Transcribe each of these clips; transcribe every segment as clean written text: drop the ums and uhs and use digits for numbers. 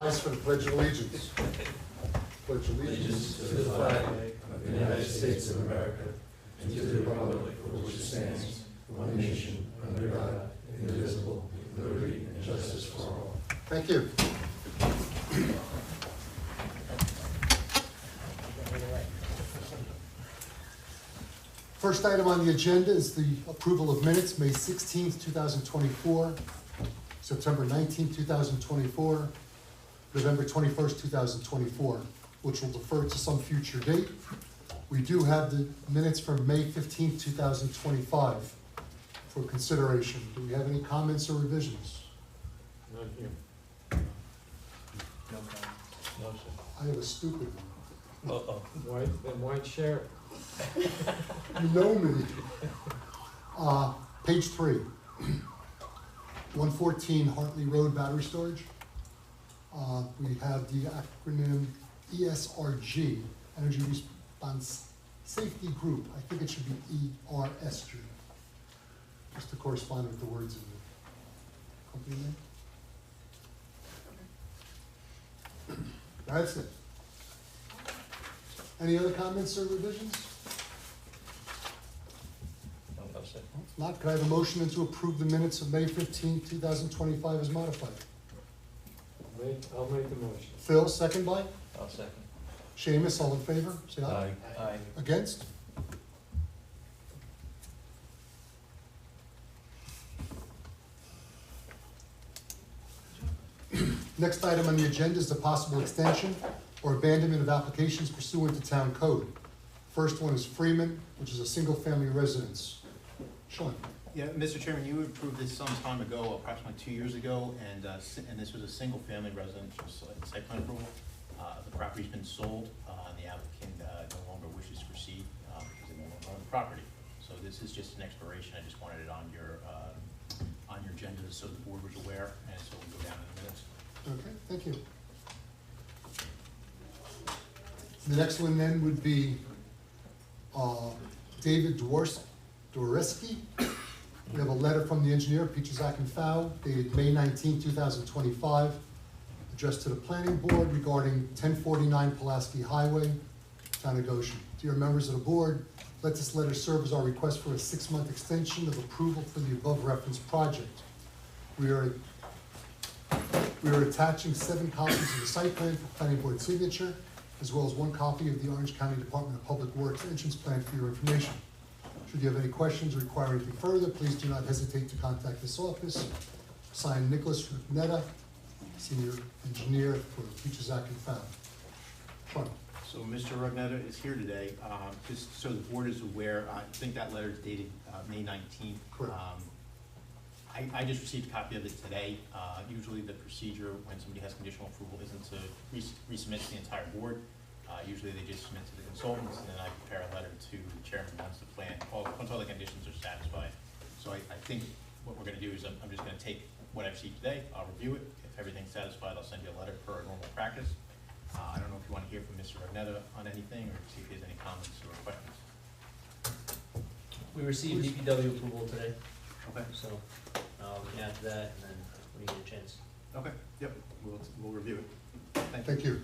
Rise for the Pledge of Allegiance. Pledge allegiance To the flag of the United States of America and to the republic for which it stands, one nation, under God, indivisible, with liberty and justice for all. Thank you. First item on the agenda is the approval of minutes, May 16th, 2024, September 19th, 2024, November 21st, 2024, which will defer to some future date. We do have the minutes from May 15th, 2025 for consideration. Do we have any comments or revisions? None here. No comment. No, sir. I have a stupid one. Why share it? You know me. Page 3, 114 Hartley Road Battery Storage. We have the acronym ESRG, Energy Response Safety Group. I think it should be ERSG, just to correspond with the words in the company name. That's it. Any other comments or revisions? No, sir. If not, could I have a motion to approve the minutes of May 15, 2025 as modified? I'll make the motion. Phil, second by? I'll second. Seamus, all in favor? Say aye. Aye. Against? Next item on the agenda is the possible extension or abandonment of applications pursuant to town code. First one is Freeman, which is a single-family residence. Sean? Yeah, Mr. Chairman, you approved this some time ago, approximately 2 years ago, and this was a single-family residential site plan approval. The property's been sold, and the applicant no longer wishes to proceed because they no longer own the property. So this is just an expiration. I just wanted it on your agenda so the board was aware, and so we'll go down in the minutes. Okay, thank you. The next one then would be David Dworeski. We have a letter from the engineer, Peachazak and Fow, dated May 19, 2025, addressed to the planning board regarding 1049 Pulaski Highway, Town of Goshen. Dear members of the board, let this letter serve as our request for a 6-month extension of approval for the above referenced project. We are attaching 7 copies of the site plan for planning board signature, as well as 1 copy of the Orange County Department of Public Works entrance plan for your information. Should you have any questions or require anything further, please do not hesitate to contact this office. Signed, Nicholas Rugnetta, Senior Engineer for Peachazak and Fow. Sean? So Mr. Rugnetta is here today, just so the board is aware. I think that letter is dated May 19th. Correct. I just received a copy of it today. Usually the procedure when somebody has conditional approval isn't to resubmit to the entire board. Usually they just submit to the consultants, and then I prepare a letter to the chairman once the plan, once all the conditions are satisfied. So I think what we're gonna do is I'm just gonna take what I've seen today, I'll review it. If everything's satisfied, I'll send you a letter per our normal practice. I don't know if you wanna hear from Mr. Rugnetta on anything, or see if he has any comments or questions. We received DPW approval today, Okay. so we can add to that, and then when you get a chance. Okay, yep, we'll review it. Thank you. Thank you.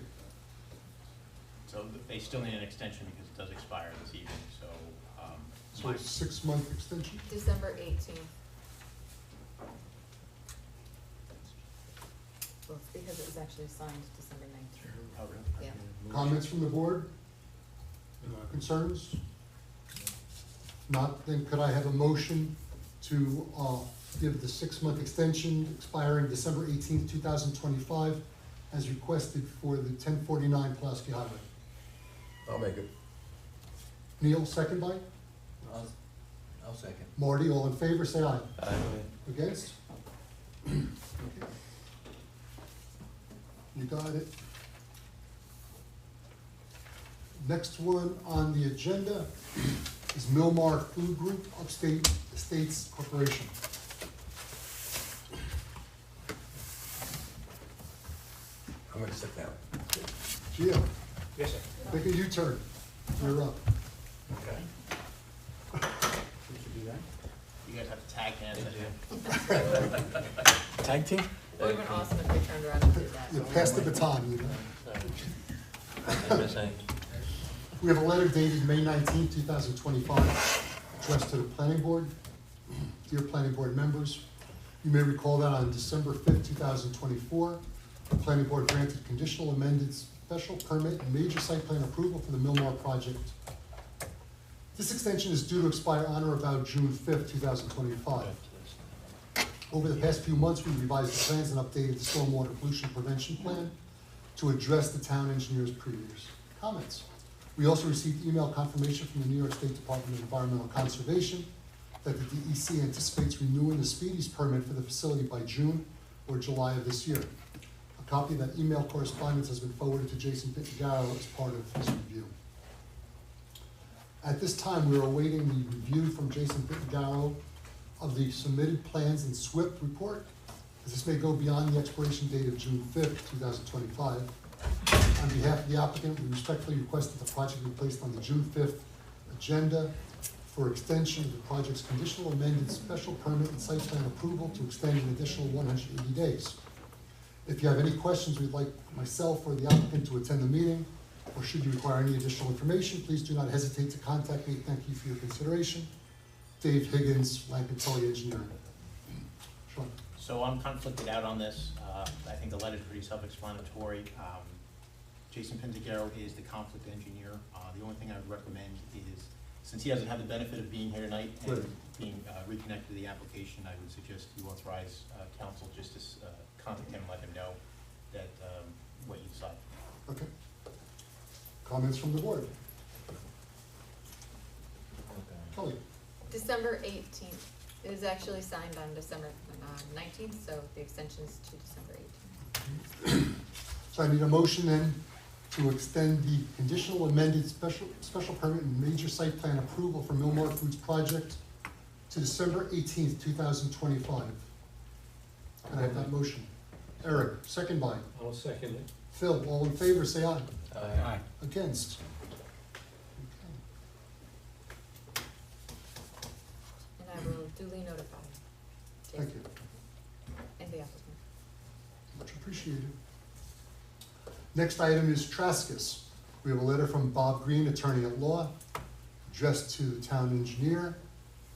So they still need an extension because it does expire this evening, so, So a 6-month extension? December 18th. Well, it's because it was actually signed December 19th. oh, really? Yeah. Comments from the board? Concerns? Not, then could I have a motion to give the 6-month extension expiring December 18th, 2025, as requested for the 1049 Pulaski Highway? I'll make it. Neil, second by? I'll second. Marty, all in favor, say aye. Aye. Against? Okay. You got it. Next one on the agenda is Milmar Food Group, Upstate Estates Corporation. I'm gonna sit down. Gio, Yes, sir. make a U-turn. You're up. Okay. You guys have to tag hands. Tag team? It would have been awesome if we turned around and did that. Yeah, pass the baton, you know. Everything. We have a letter dated May 19, 2025, addressed to the planning board. Dear planning board members, you may recall that on December 5th, 2024, the planning board granted conditional amended special permit and major site plan approval for the Millmore project. This extension is due to expire on or about June 5th, 2025. Over the past few months, we revised the plans and updated the stormwater pollution prevention plan to address the town engineer's previous comments. We also received email confirmation from the New York State Department of Environmental Conservation that the DEC anticipates renewing the Speedies permit for the facility by June or July of this year. A copy of that email correspondence has been forwarded to Jason Pittigaro as part of his review. At this time, we are awaiting the review from Jason Pittigaro of the submitted plans and SWIP report, as this may go beyond the expiration date of June 5th, 2025. On behalf of the applicant, we respectfully request that the project be placed on the June 5th agenda for extension of the project's conditional amended special permit and site plan approval to extend an additional 180 days. If you have any questions, we'd like myself or the applicant to attend the meeting, or should you require any additional information, please do not hesitate to contact me. Thank you for your consideration. Dave Higgins, Lankin Tully Engineering. Sean. So I'm conflicted out on this. I think the letter's pretty self-explanatory. Jason Pintigaro is the conflict engineer. The only thing I would recommend is, since he doesn't have the benefit of being here tonight and Right. being reconnected to the application, I would suggest you authorize council just to contact him and let him know that what you decide. Okay. Comments from the board? Kelly? December 18th. It was actually signed on December 19th, so the extension's to December 18th. So I need a motion then to extend the conditional amended special permit and major site plan approval for Millmore Foods project to December 18th, 2025. Can I have that motion? Eric, second by. I'll second it. Phil, all in favor, say aye. Aye. Against? And I will duly notify Thank Jason you. and the applicant. Much appreciated. Next item is Traskis. We have a letter from Bob Green, attorney at law, addressed to the town engineer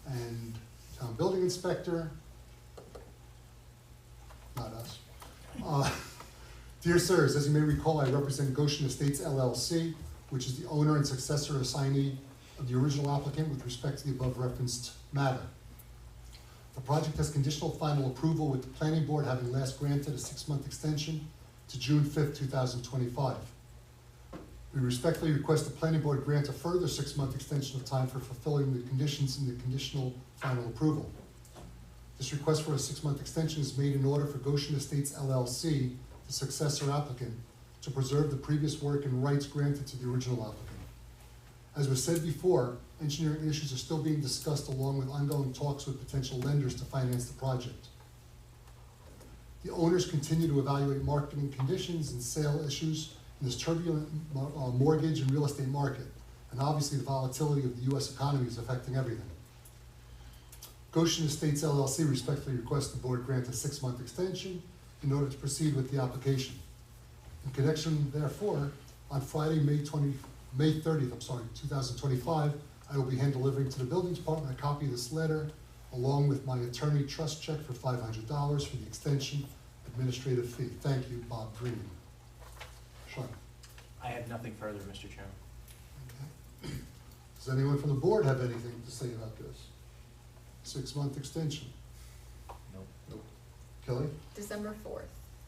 and town building inspector. Not us. Dear sirs, as you may recall, I represent Goshen Estates LLC, which is the owner and successor assignee of the original applicant with respect to the above referenced matter. The project has conditional final approval, with the planning board having last granted a 6-month extension to June 5th, 2025. We respectfully request the planning board grant a further 6-month extension of time for fulfilling the conditions in the conditional final approval. This request for a 6-month extension is made in order for Goshen Estates LLC, the successor applicant, to preserve the previous work and rights granted to the original applicant. As was said before, engineering issues are still being discussed along with ongoing talks with potential lenders to finance the project. The owners continue to evaluate marketing conditions and sale issues in this turbulent mortgage and real estate market, and obviously the volatility of the U.S. economy is affecting everything. Goshen Estates LLC respectfully requests the board grant a 6-month extension in order to proceed with the application. In connection, therefore, on Friday, May 30th, 2025, I will be hand delivering to the building department a copy of this letter, along with my attorney trust check for $500 for the extension administrative fee. Thank you, Bob Green. Sean? I have nothing further, Mr. Chairman. Okay. Does anyone from the board have anything to say about this? 6-month extension. Nope. Kelly? December 4th.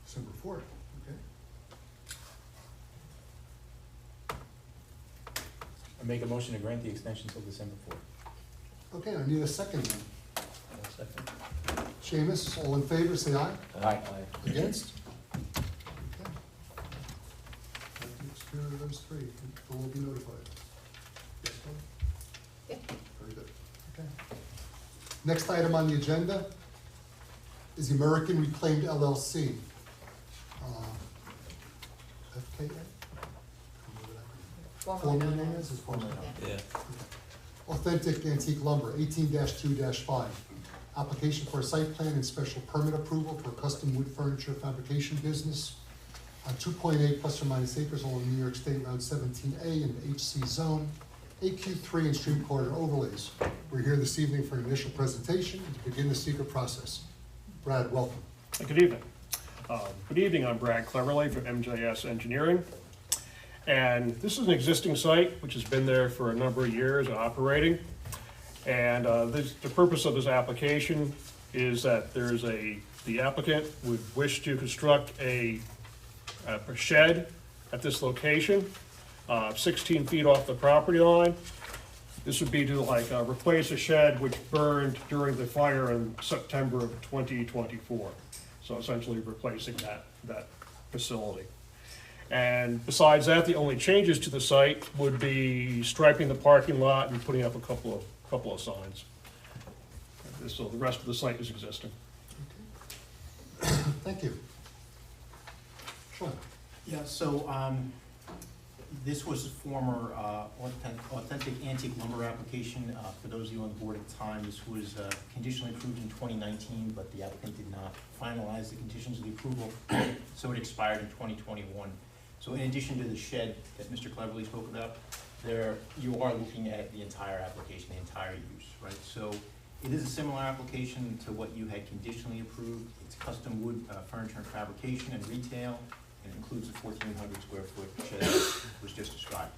December 4th, okay. I make a motion to grant the extension till December 4th. Okay, I need a second then. I'll second. Seamus, all in favor, say aye. Aye. Against? Okay. That takes care of those three. We'll all be notified. Yes, Kelly? Yeah. Very good. Okay. Next item on the agenda is the American Reclaimed LLC. FKA? Formerly known known as. as formerly known. Yeah. Yeah. Authentic Antique Lumber, 18-2-5. Application for a site plan and special permit approval for a custom wood furniture fabrication business on 2.8 plus or minus acres along New York State Route 17A in the HC zone, AQ3 and stream corridor overlays. We're here this evening for an initial presentation and to begin the secret process. Brad, welcome. Good evening. Good evening, I'm Brad Cleverly from MJS Engineering. And this is an existing site which has been there for a number of years operating. And the purpose of this application is that the applicant would wish to construct a shed at this location, 16 feet off the property line. This would be to replace a shed which burned during the fire in September of 2024. So essentially replacing that facility. And besides that, the only changes to the site would be striping the parking lot and putting up a couple of signs. So the rest of the site is existing. Thank you. Sean? Yeah, so this was a former authentic antique lumber application. For those of you on the board at the time, this was conditionally approved in 2019, but the applicant did not finalize the conditions of the approval, so it expired in 2021. So in addition to the shed that Mr. Cleverly spoke about, you are looking at the entire application, the entire use, right? So it is a similar application to what you had conditionally approved. It's custom wood furniture and fabrication and retail, and includes a 1,400 square foot shed that was just described.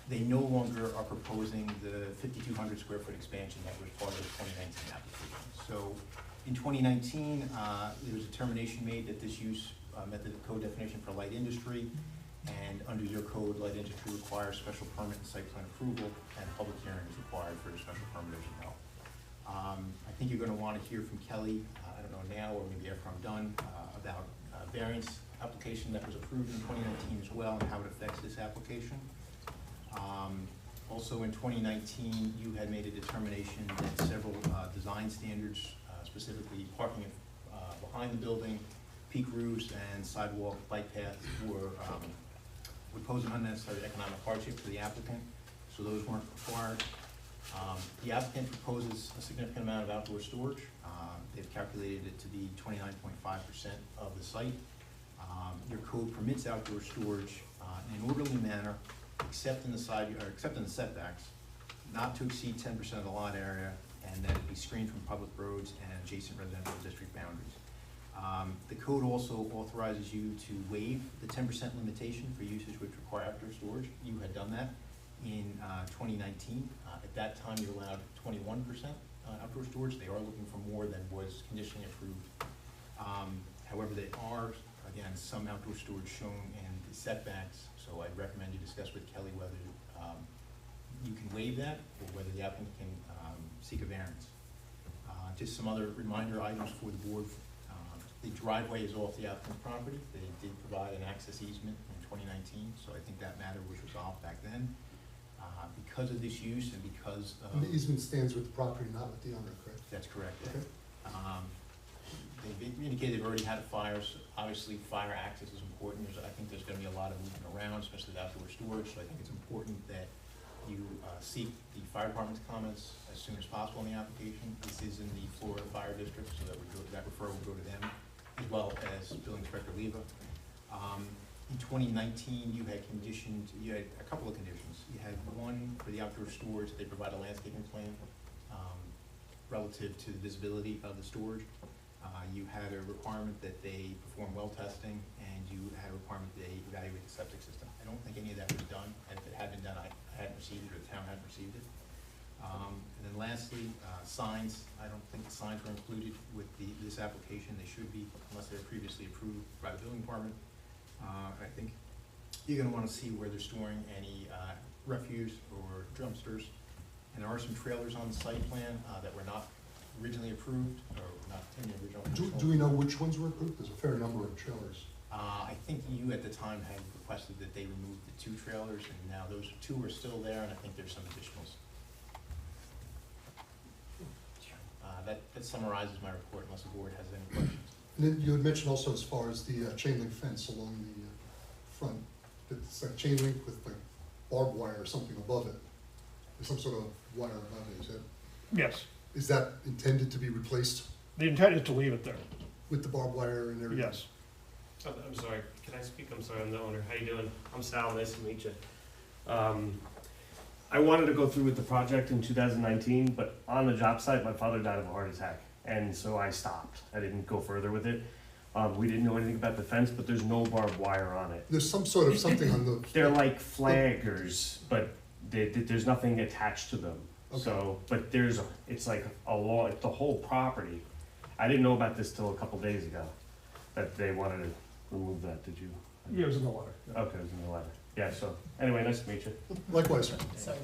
They no longer are proposing the 5,200 square foot expansion that was part of the 2019 application. So in 2019, there was a determination made that this use met the code definition for light industry, and under your code, light industry requires special permit and site plan approval, and public hearing is required for a special permit, as you know. I think you're going to want to hear from Kelly, I don't know now or maybe after I'm done, about variance application that was approved in 2019 as well and how it affects this application. Also in 2019, you had made a determination that several design standards, specifically parking behind the building, peak roofs, and sidewalk bike paths would pose an unnecessary economic hardship to the applicant, so those weren't required. The applicant proposes a significant amount of outdoor storage. They've calculated it to be 29.5% of the site. Your code permits outdoor storage in an orderly manner, except in the setbacks, not to exceed 10% of the lot area, and that it be screened from public roads and adjacent residential district boundaries. The code also authorizes you to waive the 10% limitation for uses which require outdoor storage. You had done that in 2019. At that time, you allowed 21% outdoor storage. They are looking for more than was conditionally approved. However, there are, again, some outdoor storage shown in the setbacks, so I'd recommend you discuss with Kelly whether you can waive that or whether the applicant can seek a variance. Just some other reminder items for the board. The driveway is off the applicant's property. They did provide an access easement in 2019, so I think that matter was resolved back then. Because of this use and because of... And the easement stands with the property, not with the owner, correct? That's correct. Okay. They've indicated they've already had a fire, so obviously fire access is important. I think there's gonna be a lot of movement around, especially with outdoor storage, so I think it's important that you seek the fire department's comments as soon as possible in the application. This is in the Florida Fire District, so that referral will go to them, as well as Building Inspector Leva. In 2019, you had a couple of conditions. You had one for the outdoor storage, they provide a landscaping plan relative to the visibility of the storage. You had a requirement that they perform well testing, and you had a requirement that they evaluate the septic system. I don't think any of that was done, and if it had been done, I hadn't received it, or the town hadn't received it. And then lastly, signs. I don't think the signs were included with this application. They should be, unless they were previously approved by the building department. I think you're gonna wanna see where they're storing any refuse or dumpsters. And there are some trailers on the site plan that were not originally approved, or not in the original. Do we know which ones were approved? There's a fair number of trailers. I think you at the time had requested that they remove the 2 trailers, and now those 2 are still there, and I think there's some additionals. That summarizes my report, unless the board has any questions. And then you had mentioned also as far as the chain link fence along the front, it's like chain link with like barbed wire or something above it. There's some sort of wire above it, Yes, is that intended to be replaced the intent is to leave it there. with the barbed wire and everything? Yes. I'm sorry, can I speak? I'm sorry, I'm the owner. How you doing? I'm Sal, nice to meet you. I wanted to go through with the project in 2019, but on the job site, my father died of a heart attack, and so I stopped. I didn't go further with it. We didn't know anything about the fence, but there's no barbed wire on it. There's some sort of something on the, They're like flaggers, but there's nothing attached to them. Okay. So, but it's like a law, it's the whole property. I didn't know about this till a couple days ago, that they wanted to remove that, did you? Yeah, it was in the letter. Okay, it was in the letter. Yeah, so, anyway, nice to meet you. likewise. So,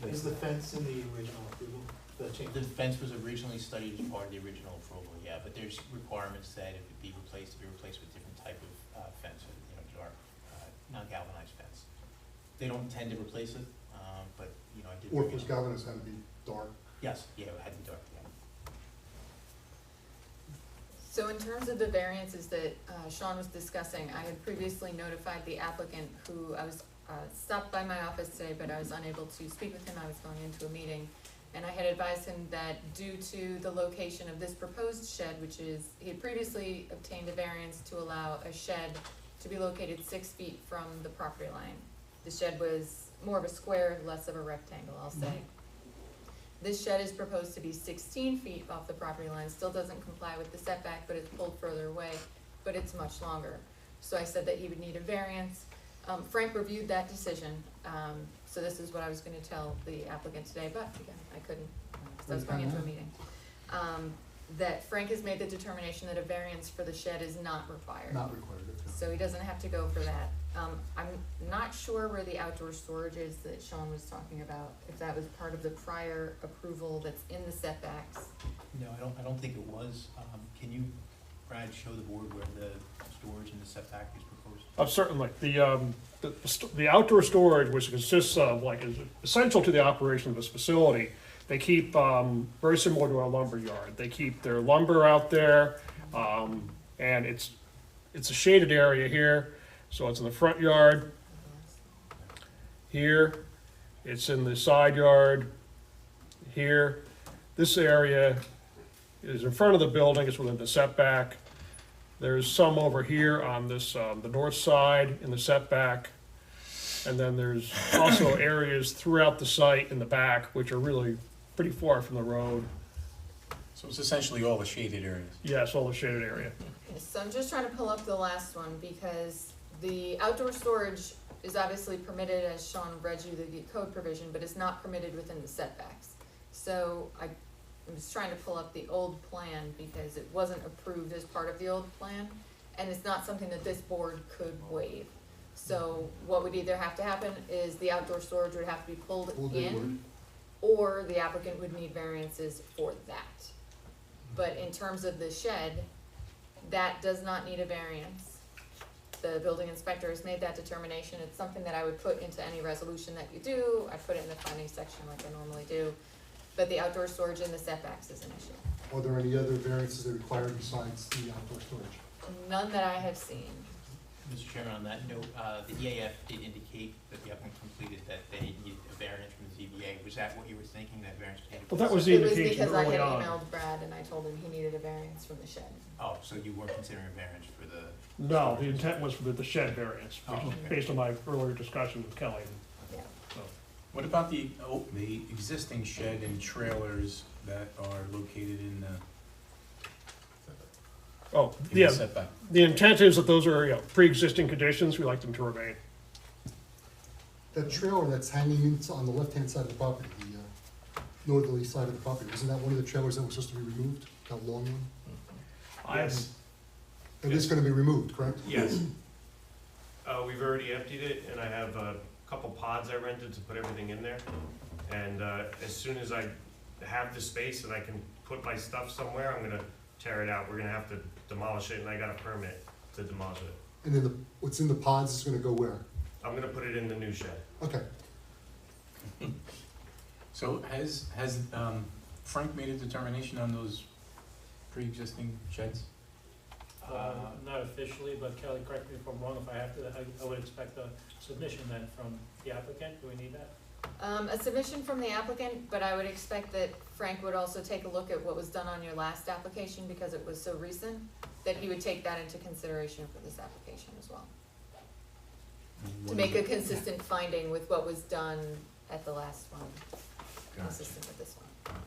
Is the fence in the original approval, the change? The fence was originally studied as part of the original approval, yeah, but there's requirements that if it be replaced, to be replaced with different type of fence, dark, non-galvanized fence. They don't tend to replace it, but, I did. Or bring if it's it up. galvanized, it's gotta be dark. Yes, yeah, it had to be dark, yeah. So in terms of the variances that Sean was discussing, I had previously notified the applicant who I was stopped by my office today, but I was unable to speak with him. I was going into a meeting. And I had advised him that due to the location of this proposed shed, which is, he had previously obtained a variance to allow a shed to be located 6 feet from the property line. The shed was more of a square, less of a rectangle, I'll say. This shed is proposed to be 16 feet off the property line, still doesn't comply with the setback, but it's pulled further away, but it's much longer. So I said that he would need a variance. Frank reviewed that decision, so this is what I was gonna tell the applicant today, but again, I couldn't, because I was going into a meeting. That Frank has made the determination that a variance for the shed is not required. Not required, okay. So he doesn't have to go for that. I'm not sure where the outdoor storage is that Sean was talking about, if that was part of the prior approval that's in the setbacks. No, I don't think it was. Can you, Brad, show the board where the storage and the setback is proposed? Certainly. The outdoor storage, which consists of, is essential to the operation of this facility, they keep, very similar to our lumber yard. They keep their lumber out there, and it's a shaded area here. So it's in the front yard, here, it's in the side yard, here. This area is in front of the building, it's within the setback. There's some over here on this, the north side in the setback. And then there's also areas throughout the site in the back, which are really pretty far from the road. So it's essentially all the shaded areas. Yes, all the shaded area. Yes, so I'm just trying to pull up the last one, because the outdoor storage is obviously permitted, as Sean read you the code provision, but it's not permitted within the setbacks. So I'm just trying to pull up the old plan, because it wasn't approved as part of the old plan, and it's not something that this board could waive. So what would either have to happen is the outdoor storage would have to be pulled in, or the applicant would need variances for that. But in terms of the shed, that does not need a variance. The building inspector has made that determination. It's something that I would put into any resolution that you do. I put it in the findings section like I normally do. But the outdoor storage in the setbacks is an issue. Are there any other variances that are required besides the outdoor storage? None that I have seen. Mr. Chairman, on that note, the EAF did indicate that the applicant completed that they needed a variance from the ZBA. Was that what you were thinking, that variance was needed? Well, that was the It was indication because I early had on. emailed Brad and I told him he needed a variance from the shed. Oh, so you weren't considering a variance for the? No, the intent was for the shed variance, which Oh, is okay. based on my earlier discussion with Kelly. Yeah. So, What about the existing shed and trailers that are located in the yeah, setback? the intent is that those are, pre-existing conditions, we like them to remain. That trailer that's hanging on the left-hand side of the property, the northerly side of the property, wasn't that one of the trailers that was supposed to be removed, that long one? Yes. It is gonna be removed, correct? Yes. We've already emptied it, and I have a couple pods I rented to put everything in there. And as soon as I have the space and I can put my stuff somewhere, I'm gonna tear it out. We're gonna have to demolish it, and I got a permit to demolish it. And then what's in the pods is gonna go where? I'm gonna put it in the new shed. Okay, So has Frank made a determination on those pre-existing sheds? Not officially, but Kelly, correct me if I'm wrong, if I have to, I would expect a submission then from the applicant. Do we need that? A submission from the applicant, but I would expect that Frank would also take a look at what was done on your last application because it was so recent, that he would take that into consideration for this application as well. To make a consistent finding with what was done at the last one, consistent with this one.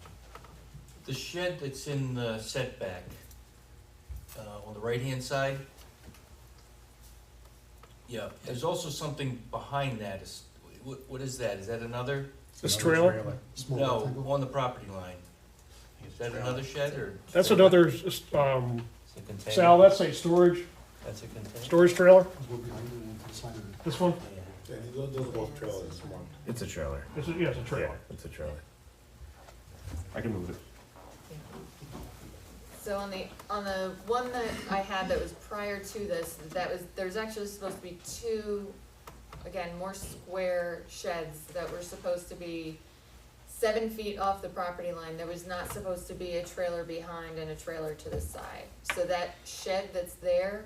The shed that's in the setback, on the right-hand side, yeah, there's also something behind that. What is that? Is that another? This trailer, Small No, rectangle. on the property line. Is that another shed or? that's another, It's a container? Sal, that's a storage, That's a container? storage trailer, One behind it and one to the side of it. this one? Yeah. Those are both trailers, one. It's a trailer. It's a, yeah, it's a trailer. It's a trailer. I can move it. So on the one that I had that was prior to this, there's actually supposed to be two, again, more square sheds that were supposed to be 7 feet off the property line. There was not supposed to be a trailer behind and a trailer to the side. So that shed that's there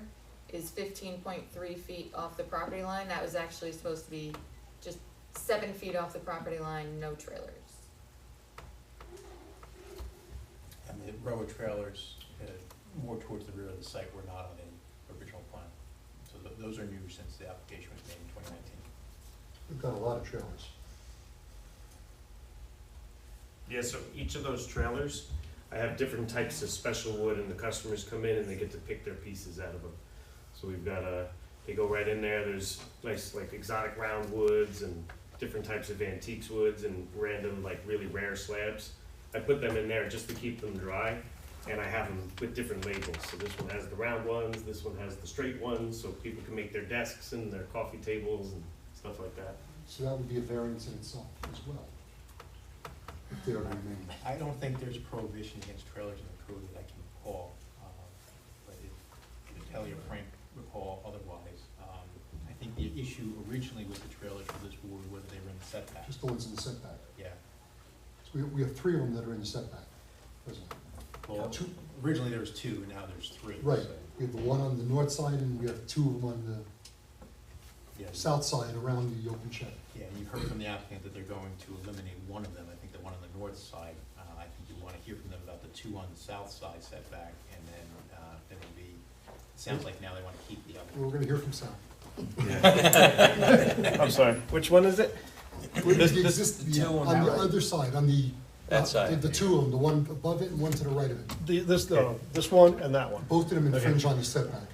is 15.3 feet off the property line. That was actually supposed to be just 7 feet off the property line, no trailers. And the row of trailers, more towards the rear of the site were not on the original plan. So those are new since the application was made in 2019. We've got a lot of trailers. Yeah, so each of those trailers, I have different types of special wood, and the customers come in and they get to pick their pieces out of them. So we've got they go right in there, there's nice like exotic round woods and different types of antiques woods and random like really rare slabs. I put them in there just to keep them dry, and I have them with different labels. So this one has the round ones, this one has the straight ones, so people can make their desks and their coffee tables and stuff like that. So that would be a variance in itself as well. If they are remaining. I don't think there's a prohibition against trailers in the code that I can recall, but if Kelly or Frank recall otherwise, I think the issue originally with the trailers for this board, whether they were in the setback. Just the ones in the setback. Yeah. So we have 3 of them that are in the setback presently. Well, originally there was 2, and now there's 3. Right. so, We have the one on the north side and we have 2 of them on the Yeah, south side around the open shed. yeah, you heard from the applicant that they're going to eliminate one of them. I think the one on the north side, I think you want to hear from them about the 2 on the south side setback, and then it'll be, it sounds like now they want to keep the other. We're gonna hear from Sal. I'm sorry, which one is it? The two on on the that other side, on the. That side. The 2 of them, the one above it and one to the right of it. This one and that one. Both of them Okay. infringe on the setback.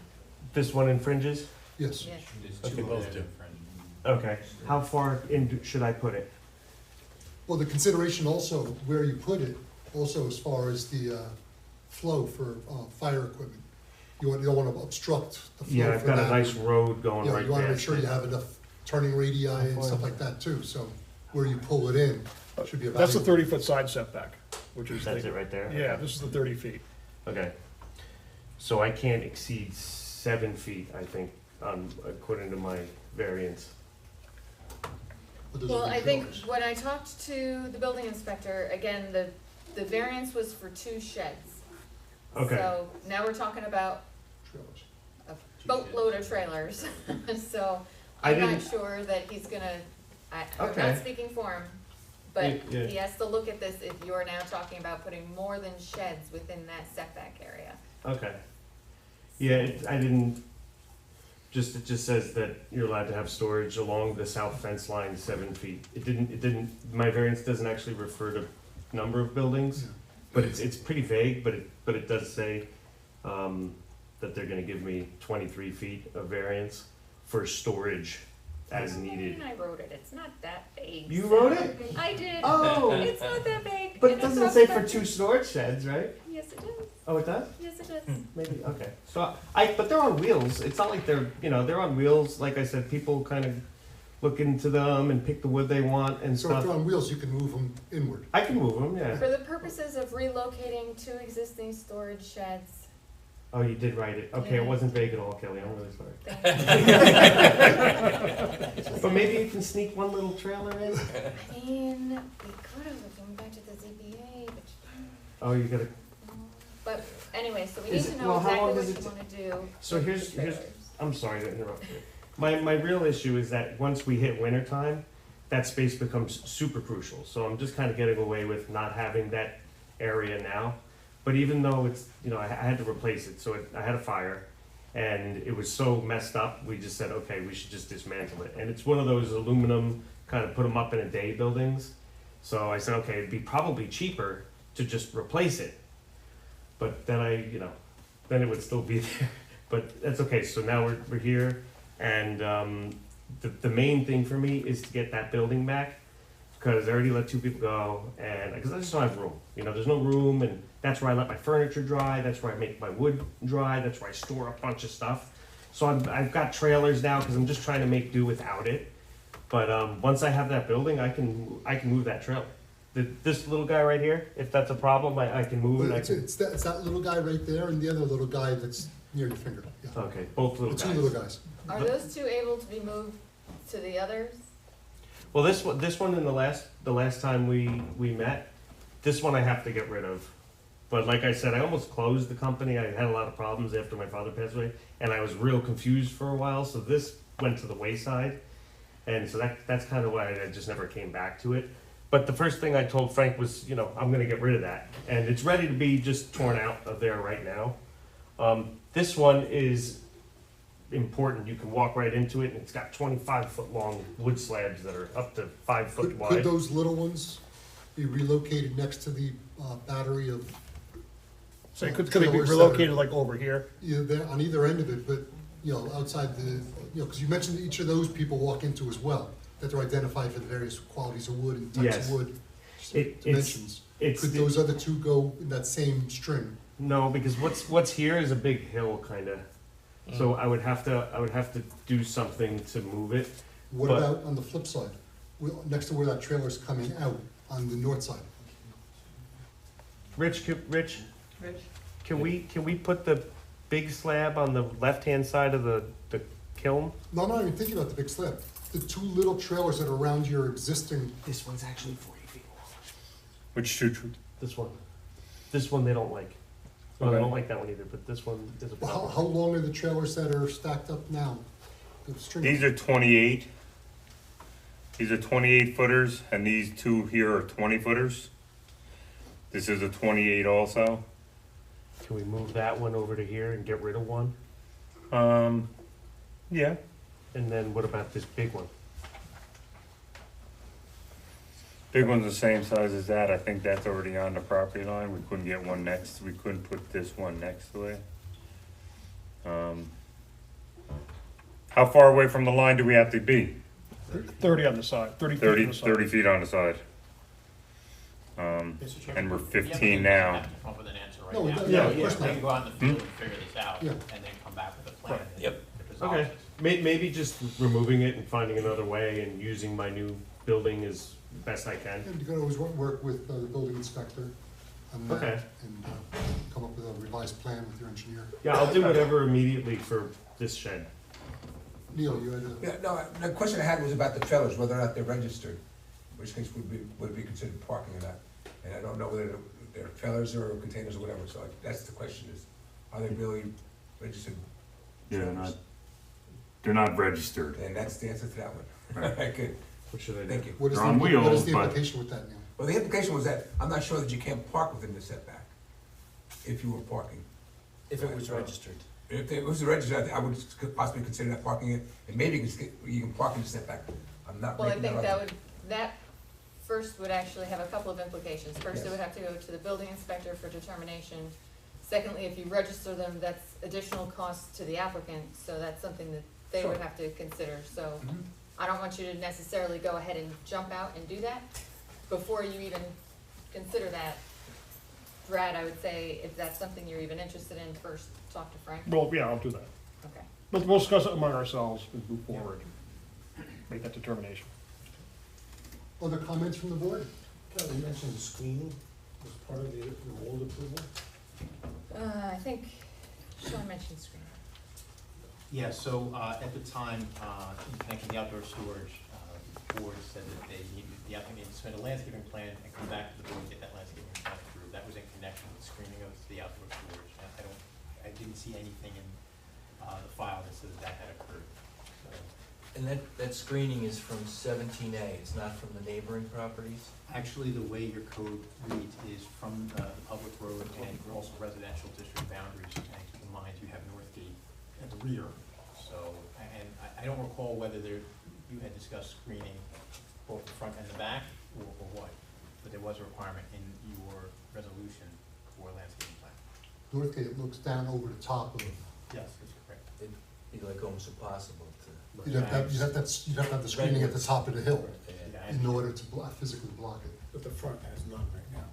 This one infringes? Yes. Yes. There's 2 Okay. of them in front. Okay. How far in should I put it? Well, the consideration also, where you put it, also as far as the flow for fire equipment. You don't want to obstruct the flow Yeah, I've for got a that. nice road going Yeah, right you want to make past sure it. you have enough turning radii and stuff like that too, so where you pull it in should be That's a evaluated. 30-foot side setback, which is, That's it right there? yeah, this is the 30 feet. Okay. So I can't exceed 7 feet, I think, according to my variance. But those Well, are big I think trailers. when I talked to the building inspector, again, the variance was for 2 sheds. Okay. So now we're talking about Trailers. a boatload of trailers, so I I'm not didn't- sure that he's gonna, I'm Okay. not speaking for him, but Yeah. he has to look at this if you're now talking about putting more than sheds within that setback area. Okay. Yeah, I didn't, it just says that you're allowed to have storage along the south fence line 7 feet. It didn't, my variance doesn't actually refer to number of buildings, Yeah. but it's pretty vague, but it does say, that they're gonna give me 23 feet of variance for storage as needed. I wrote it, it's not that big. You wrote it? I did. Oh. It's not that big. But it And doesn't talks say about- for 2 storage sheds, right? Yes, it does, Oh, it does? yes, it does. Maybe, okay. So but they're on wheels. It's not like they're on wheels. Like I said, people kind of look into them and pick the wood they want and So if stuff. they're on wheels, you can move them inward. I can move them, yeah. For the purposes of relocating 2 existing storage sheds, Oh, you did write it. Okay, it Yeah. wasn't vague at all, Kelly. I'm really sorry. thank But maybe you can sneak one little trailer in. I mean, we could have if we went back to the ZBA, Oh, you gotta. but anyway, so we need Is to it- know well, how exactly long what does you it wanna do. So with the here's- trailers. I'm sorry to interrupt you. My real issue is that once we hit winter time, that space becomes super crucial. So I'm just kind of getting away with not having that area now. But even though it's, I had to replace it, so I had a fire, and it was so messed up, we just said, okay, we should just dismantle it. And it's one of those aluminum, kind of put them up in a day buildings. So I said, okay, it'd be probably cheaper to just replace it. But then then it would still be there. But that's okay, so now we're here, and the main thing for me is to get that building back, because I already let 2 people go, and because I just don't have room. There's no room, and that's where I let my furniture dry, that's where I make my wood dry, that's where I store a bunch of stuff. So I've got trailers now, because I'm just trying to make do without it. But once I have that building, I can move that trailer. This little guy right here, if that's a problem, I can move it. It's that little guy right there and the other little guy that's near your finger, yeah. Okay, both little The guys. 2 little guys. Are those two able to be moved to the others? Well, this one in the last time we met, this one I have to get rid of. But like I said, I almost closed the company. I had a lot of problems after my father passed away, and I was real confused for a while. So this went to the wayside, and so that's kind of why I just never came back to it. But the first thing I told Frank was, I'm going to get rid of that, and it's ready to be just torn out of there right now. This one is important. You can walk right into it, and it's got 25-foot long wood slabs that are up to 5 foot Could wide. those little ones be relocated next to the battery of, So could they be relocated like over here? there on either end of it, but, outside the, because you mentioned that each of those people walk into as well, that they're identified for the various qualities of wood and types Yes. of wood, It's dimensions. Could those other 2 go in that same string? No, because what's here is a big hill, kind of. So I would have to do something to move it. What But- about on the flip side, next to where that trailer's coming out, on the north side? Rich, can we put the big slab on the left-hand side of the kiln? No, I'm not even thinking about the big slab. The 2 little trailers that are around your existing, This one's actually 40 feet long. Which two? This one. This one they don't like. Well, Okay. they don't like that one either, but this one is a how problem. long are the trailers that are stacked up now? The string- These are 28. These are 28 footers, and these 2 here are 20 footers. This is a 28 also. Can we move that one over to here and get rid of one? Yeah. And then what about this big one? Big one's the same size as that. I think that's already on the property line. We couldn't get one next. We couldn't put this one next to it. How far away from the line do we have to be? 30 on the side, 30 feet on 30, the side. 30 feet on the side. Mr. Chairman, And we're the 15 applicant now. doesn't have to come up with an answer right No, now. yeah, of course They not. can go out in the field and figure this out, Yeah. and then come back with a plan. Right. and Yep. resolve Okay, this. maybe just removing it and finding another way and using my new building as best I can. And you can always work with the building inspector on that. Okay. And come up with a revised plan with your engineer. Yeah, I'll do whatever immediately for this shed. Neil, you had a, Yeah, no, the question I had was about the trailers, whether or not they're registered, in which case would it be considered parking or not? And I don't know whether they're trailers or containers or whatever, so that's the question is, are they really registered? trailers? They're not registered. And that's the answer to that one. All right, good, What should I do? thank you. what is They're on what is wheels, the but- implication with that, Neil? Well, the implication was that I'm not sure that you can't park within the setback if you were parking. If it was registered. If it was registered, I would possibly consider that parking it, and maybe you can park in the setback. I'm not Well, I making think that up. that first would actually have a couple of implications. First, it Yes. would have to go to the building inspector for determination. Secondly, if you register them, that's additional cost to the applicant, so that's something that they would Sure. have to consider. So Mhm. I don't want you to necessarily go ahead and jump out and do that. Before you even consider that, Brad, I would say if that's something you're even interested in, first talk to Frank. Well, yeah, I'll do that. Okay. We'll discuss it among ourselves and move forward. Make that determination. Other comments from the board? Kelly mentioned screening was part of the mold approval. I think Sean mentioned screening. Yeah, so, at the time, in connection with the outdoor storage, the board said that the applicant needed to submit a landscaping plan and come back to the board and get that landscaping plan approved. That was in connection with screening of the outdoor storage. I didn't see anything in, the file that says that had occurred. So, And that screening is from 17A, it's not from the neighboring properties? Actually, the way your code reads is from the public road and also residential district boundaries. And keep in mind, you have Northgate at the rear. So, and I don't recall whether you had discussed screening both the front and the back or what, but there was a requirement in your resolution for landscaping plan. Northgate looks down over the top of, Yes, that's correct. It'd be like almost impossible to. you'd have to have the screening at the top of the hill Yeah, in order to physically block it. But the front has none right now.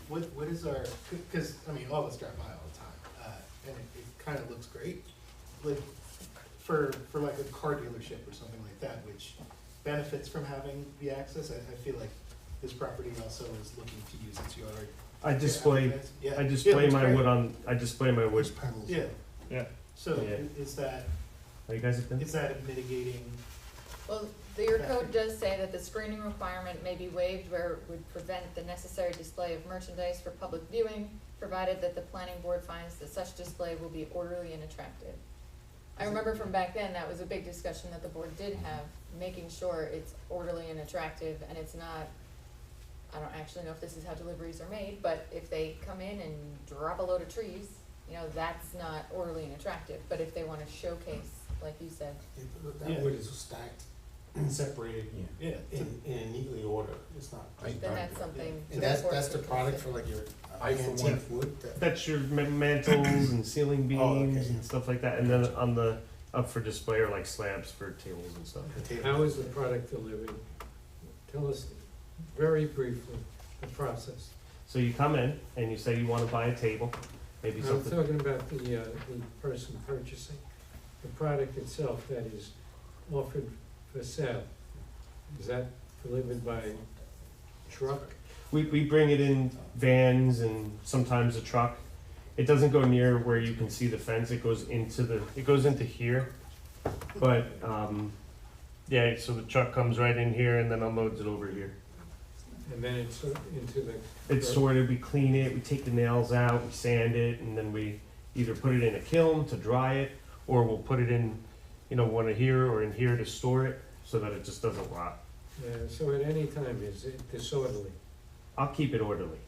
What is our, because, I mean, all of us drive by all the time, and it kind of looks great. Like, for like a car dealership or something like that, which benefits from having the access, I feel like this property also is looking to use its yard. I display, Yeah. I display Yeah, my it's wood great. on, I display my wood. Panels. Yeah, Yeah. so Yeah. is that, Are you guys have been? is that mitigating? Well, your code does say that the screening requirement may be waived where it would prevent the necessary display of merchandise for public viewing, provided that the planning board finds that such display will be orderly and attractive. I remember from back then, that was a big discussion that the board did have, making sure it's orderly and attractive, and it's not, I don't actually know if this is how deliveries are made, but if they come in and drop a load of trees, you know, that's not orderly and attractive, but if they wanna showcase, like you said, Yeah. That wood is stacked and separated Yeah. in a neatly order, it's not. then that's something. And the that's board the should product consider. for like your I, for one- antique wood? That's your mantles and ceiling beams Oh, okay. and stuff like that, and then on the, up for display are like slabs for tables and stuff. How is the product delivered? Tell us very briefly the process. So you come in and you say you wanna buy a table, maybe I'm something, talking about the person purchasing, the product itself that is offered for sale. Is that delivered by truck? we bring it in vans and sometimes a truck. It doesn't go near where you can see the fence, it goes into here. But, yeah, so the truck comes right in here and then unloads it over here. And then it's into the. It's sorted, we clean it, we take the nails out, we sand it, and then we either put it in a kiln to dry it, or we'll put it in, you know, one of here or in here to store it, so that it just doesn't rot. So at any time, is it disorderly? I'll keep it orderly.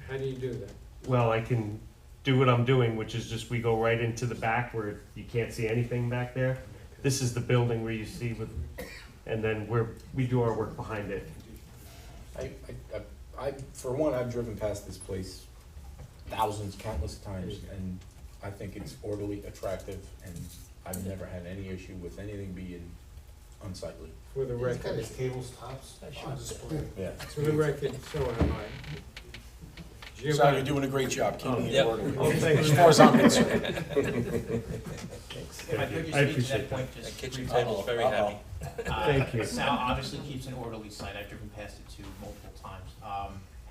How do you do that? Well, I can do what I'm doing, which is just we go right into the back where you can't see anything back there. This is the building where you see with, and then we do our work behind it. For one, I've driven past this place thousands, countless times, and I think it's orderly, attractive, and I've never had any issue with anything being unsightly. For the It's got record, its tables, tops on display. Yeah. for the record, so am I. So you're doing a great job keeping it Yep. orderly, Oh, thanks. as far as I'm concerned. If I could I just speak to appreciate that point, just That kitchen briefly. table's very happy. Thank you. Sal obviously keeps an orderly site, I've driven past it too multiple times.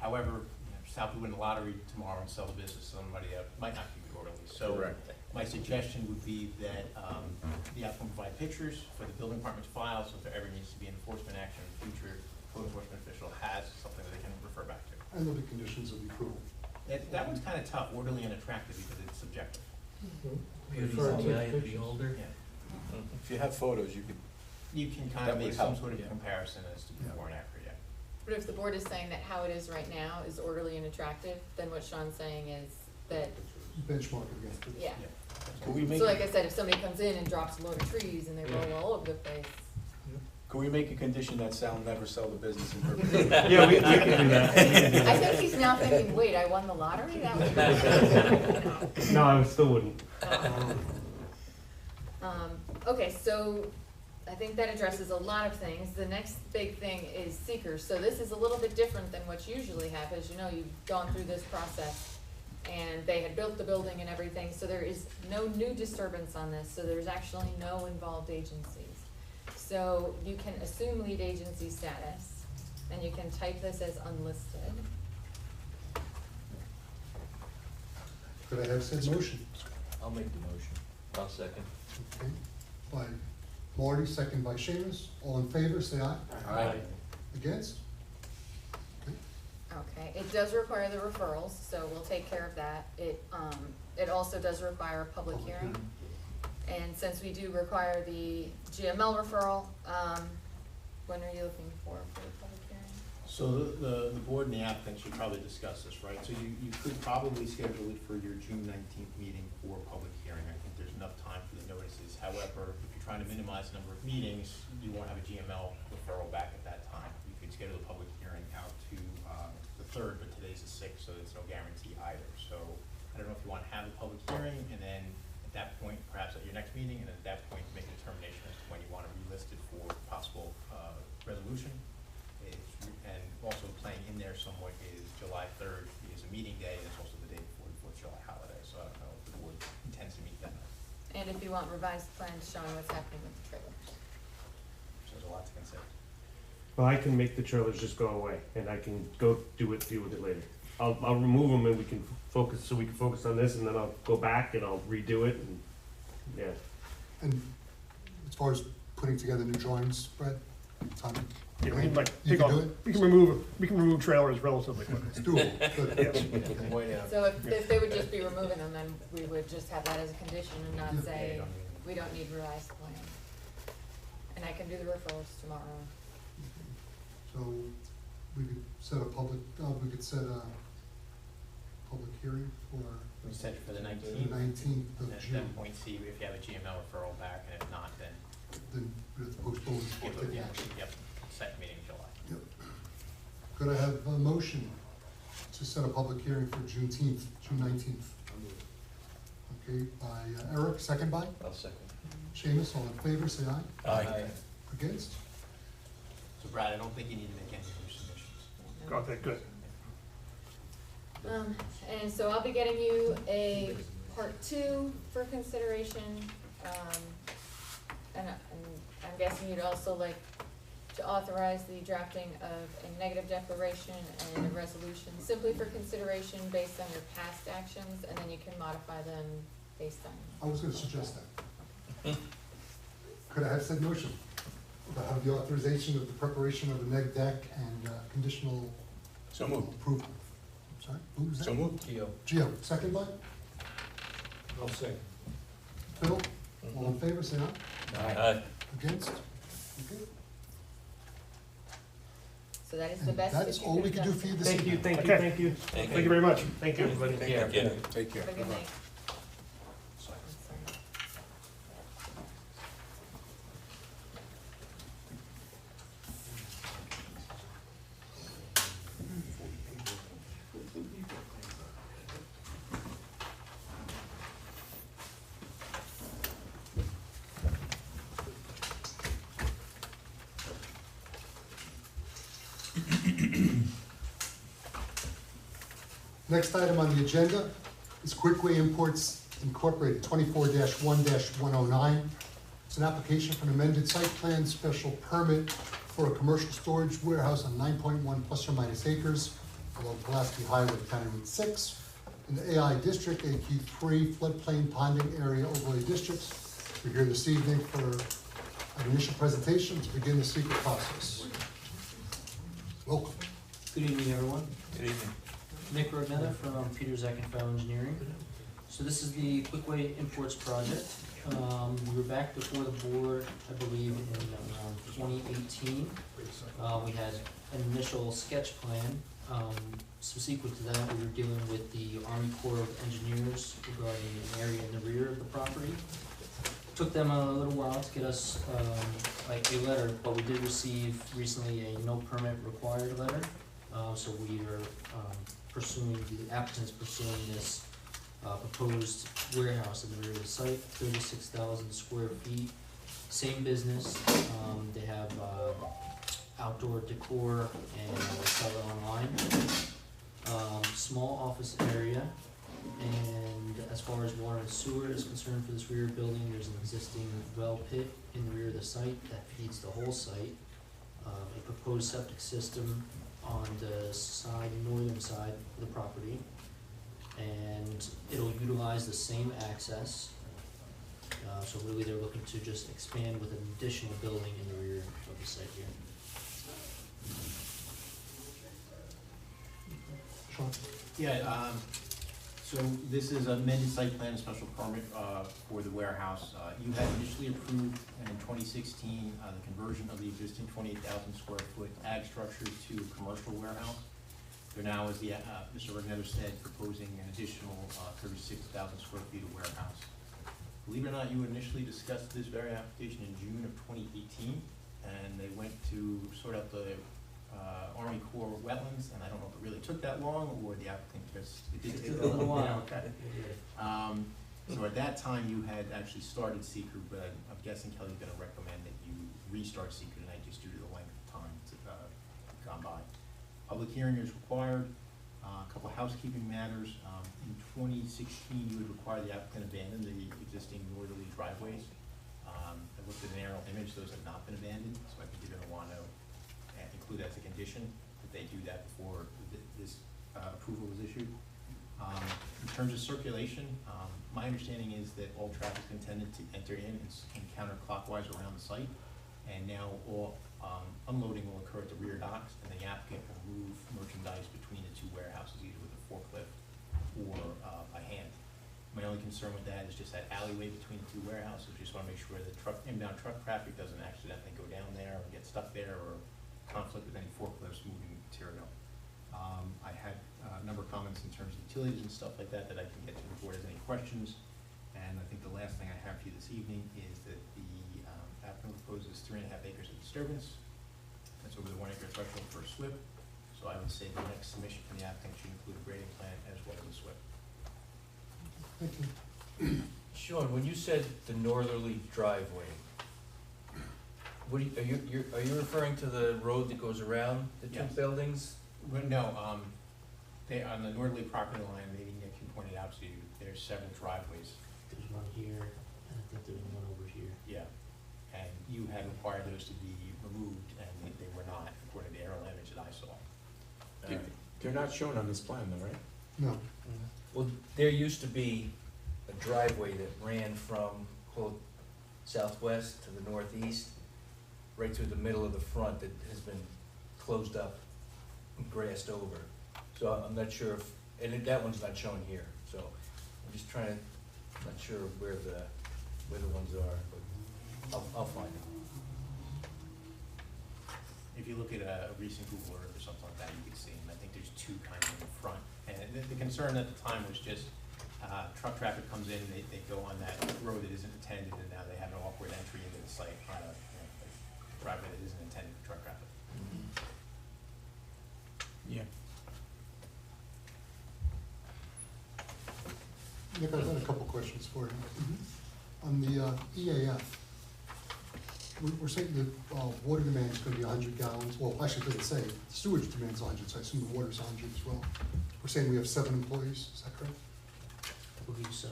However, you know, Sal could win the lottery tomorrow and sell the business to somebody that might not keep it orderly. So Correct. my suggestion would be that the applicant provide pictures for the building department's file, so if there ever needs to be enforcement action in the future, code enforcement official has something that they can refer back to. And there'll be conditions of approval. That one's kind of tough, orderly and attractive, because it's subjective. Beauty's Refer in to the eye of the pictures. beholder. Yeah. If you have photos, you could, You can kind That of make would some help, sort of yeah. comparison as to before and after, yeah. But if the board is saying that how it is right now is orderly and attractive, then what Sean's saying is that, Benchmark against it. yeah. could we make, So like I said, if somebody comes in and drops a load of trees and they roll all over the place, could we make a condition that Sal never sell the business in perpetuity? Yeah, we can do that. I think he's now thinking, wait, I won the lottery? That was. No, I still wouldn't. Okay, so I think that addresses a lot of things. The next big thing is seekers. So this is a little bit different than what you usually have. As you know, you've gone through this process and they had built the building and everything. So there is no new disturbance on this. So there's actually no involved agencies. So you can assume lead agency status and you can type this as unlisted. Could I have said motion? I'll make the motion. I'll second. Okay, by Marty, second by Seamus. All in favor, say aye. Aye. Against? Okay. Okay, it does require the referrals, so we'll take care of that. It also does require a public hearing. And since we do require the GML referral, when are you looking for the public hearing? So the board and the applicant should probably discuss this, right? So you could probably schedule it for your June 19th meeting for public hearing. I think there's enough time for the notices. However, if you're trying to minimize the number of meetings, you won't have a GML referral back at that time. You could schedule a public hearing out to the 3rd, but today's the 6th, so it's no guarantee either. So I don't know if you want to have a public hearing, and then at that point, perhaps at your next meeting, and at that point, make a determination as to when you want to relist it for possible resolution. And also playing in there somewhat is July 3rd is a meeting day, and it's also the day before the 4th of July holiday, so I don't know if the board intends to meet that night. And if you want revised plans showing what's happening with the trailer. So there's a lot to consider. Well, I can make the trailers just go away, and I can go deal with it later. I'll remove them, and we can focus on this, and then I'll go back and I'll redo it, and, yeah. And as far as putting together new drawings, Brett, time? Yeah, we can, like, You take can off, do it? we can remove trailers relatively quickly. It's doable, good. Yes. So if they would just be removing them, then we would just have that as a condition and not say, we don't need revised plan. And I can do the referrals tomorrow. So we could set a public hearing for We set it for the the 19th. 19th And of at June. that point, see if you have a GML referral back, and if not, then Then we have to postpone before taking action. Yep, second meeting in July. Yep. Could I have a motion to set a public hearing for June 19th? Okay, by Eric, second by? I'll second. Seamus, all in favor, say aye. Aye. Against? So Brad, I don't think you need to make any new submissions. Okay, good. And so I'll be getting you a part 2 for consideration. And I'm guessing you'd also like to authorize the drafting of a negative declaration and a resolution simply for consideration based on your past actions, and then you can modify them based on. I was gonna suggest that. Could I have said motion? To have the authorization of the preparation of the neg deck and conditional So moved. approval. Sorry, who was that? So moved. Gio, second by? I'll second. Phil, all in favor, say aye. Aye. Against? Okay. So that is the And best. that's all we can do for you this Thank you, evening. thank you, Okay. thank you. Thank you very much. Thank you, everybody. Take care. Take care. Have a good night. Sorry. Next item on the agenda is Quickway Imports Incorporated, 24-1-109. It's an application for an amended site plan special permit for a commercial storage warehouse on 9.1 plus or minus acres along Pulaski Highway, County Route 6, in the AI District, AQ3 floodplain ponding area overlay districts. We're here this evening for an initial presentation to begin the secret process. Welcome. Good evening, everyone. Good evening. Nick Rodnetta from Peter Zack and File Engineering. So this is the Quickway Imports project. We were back before the board, I believe, in around 2018. We had an initial sketch plan. Subsequent to that, we were dealing with the Army Corps of Engineers regarding an area in the rear of the property. Took them a little while to get us like a letter, but we did receive recently a no permit required letter. So we are the applicant's pursuing this proposed warehouse in the rear of the site, 36,000 square feet, same business. They have outdoor decor and sell it online. Small office area, and as far as water and sewer is concerned for this rear building, there's an existing well pit in the rear of the site that feeds the whole site. A proposed septic system on the northern side of the property, and it'll utilize the same access. So really they're looking to just expand with an additional building in the rear of the site here. Sean? Yeah, so this is amended site plan and special permit for the warehouse. You had initially approved in 2016 the conversion of the existing 28,000 square foot ag structure to a commercial warehouse. There now is Mr. Regnetter said, proposing an additional 36,000 square feet of warehouse. Believe it or not, you initially discussed this very application in June of 2018, and they went to sort out the Army Corps wetlands, and I don't know if it really took that long, or the applicant just, it did take took a little while. Okay. So at that time, you had actually started seeker, but I'm guessing Kelly's gonna recommend that you restart seeker tonight, just due to the length of time that's gone by. Public hearing is required. A couple of housekeeping matters. In 2016, you would require the applicant abandon the existing northerly driveways. I looked at an aerial image; those have not been abandoned, so I think you're going to want to include as a condition that they do that before this approval is issued. In terms of circulation, my understanding is that all traffic is intended to enter in and counterclockwise around the site, and now all unloading will occur at the rear docks, and the applicant will move merchandise between the two warehouses, either with a forklift or by hand. My only concern with that is just that alleyway between the two warehouses. Just want to make sure that inbound truck traffic doesn't accidentally go down there or get stuck there or conflict with any forklifts moving material. I had a number of comments in terms of utilities and stuff like that I can get to the board as any questions. And I think the last thing I have for you this evening is that the applicant proposes 3.5 acres of disturbance. That's over the 1 acre threshold for a SWIP. So I would say the next submission from the applicant should include a grading plan as well as a SWIP. Thank you. Sean, when you said the northerly driveway, what are you referring to the road that goes around the two Yes. buildings? Well, no, they, on the northerly property line, maybe Nick can point it out to you, there's several driveways. There's one here, and I think there's one over here. Yeah, and you had required those to be removed, and they were not, according to the aerial image that I saw. They're not shown on this plan though, right? No. Well, there used to be a driveway that ran from, quote, southwest to the northeast, right through the middle of the front that has been closed up and grassed over. So I'm not sure if, and that one's not shown here, so I'm just trying to, not sure where the ones are, but I'll find them. If you look at a recent Google Earth or something like that, you can see them. I think there's two kind of in the front. And the concern at the time was just truck traffic comes in, they go on that road that isn't intended, and now they have an awkward entry into the site on a driveway that isn't intended for truck traffic. Yeah. Nick, I've got a couple questions for you. On the EAF, we're saying that water demand is gonna be 100 gallons, well, actually, it doesn't say, the sewage demand's 100, so I assume the water's 100 as well. We're saying we have 7 employees, is that correct? I believe so.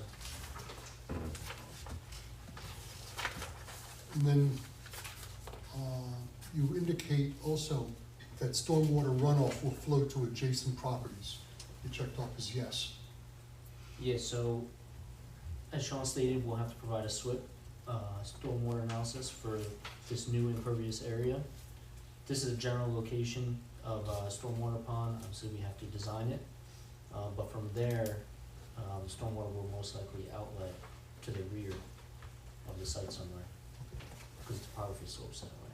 And then, you indicate also that stormwater runoff will flow to adjacent properties. You checked off as yes. Yeah, so, as Sean stated, we'll have to provide a SWIP, stormwater analysis for this new impervious area. This is a general location of a stormwater pond, obviously we have to design it. But from there, stormwater will most likely outlet to the rear of the site somewhere, because the topography slopes that way.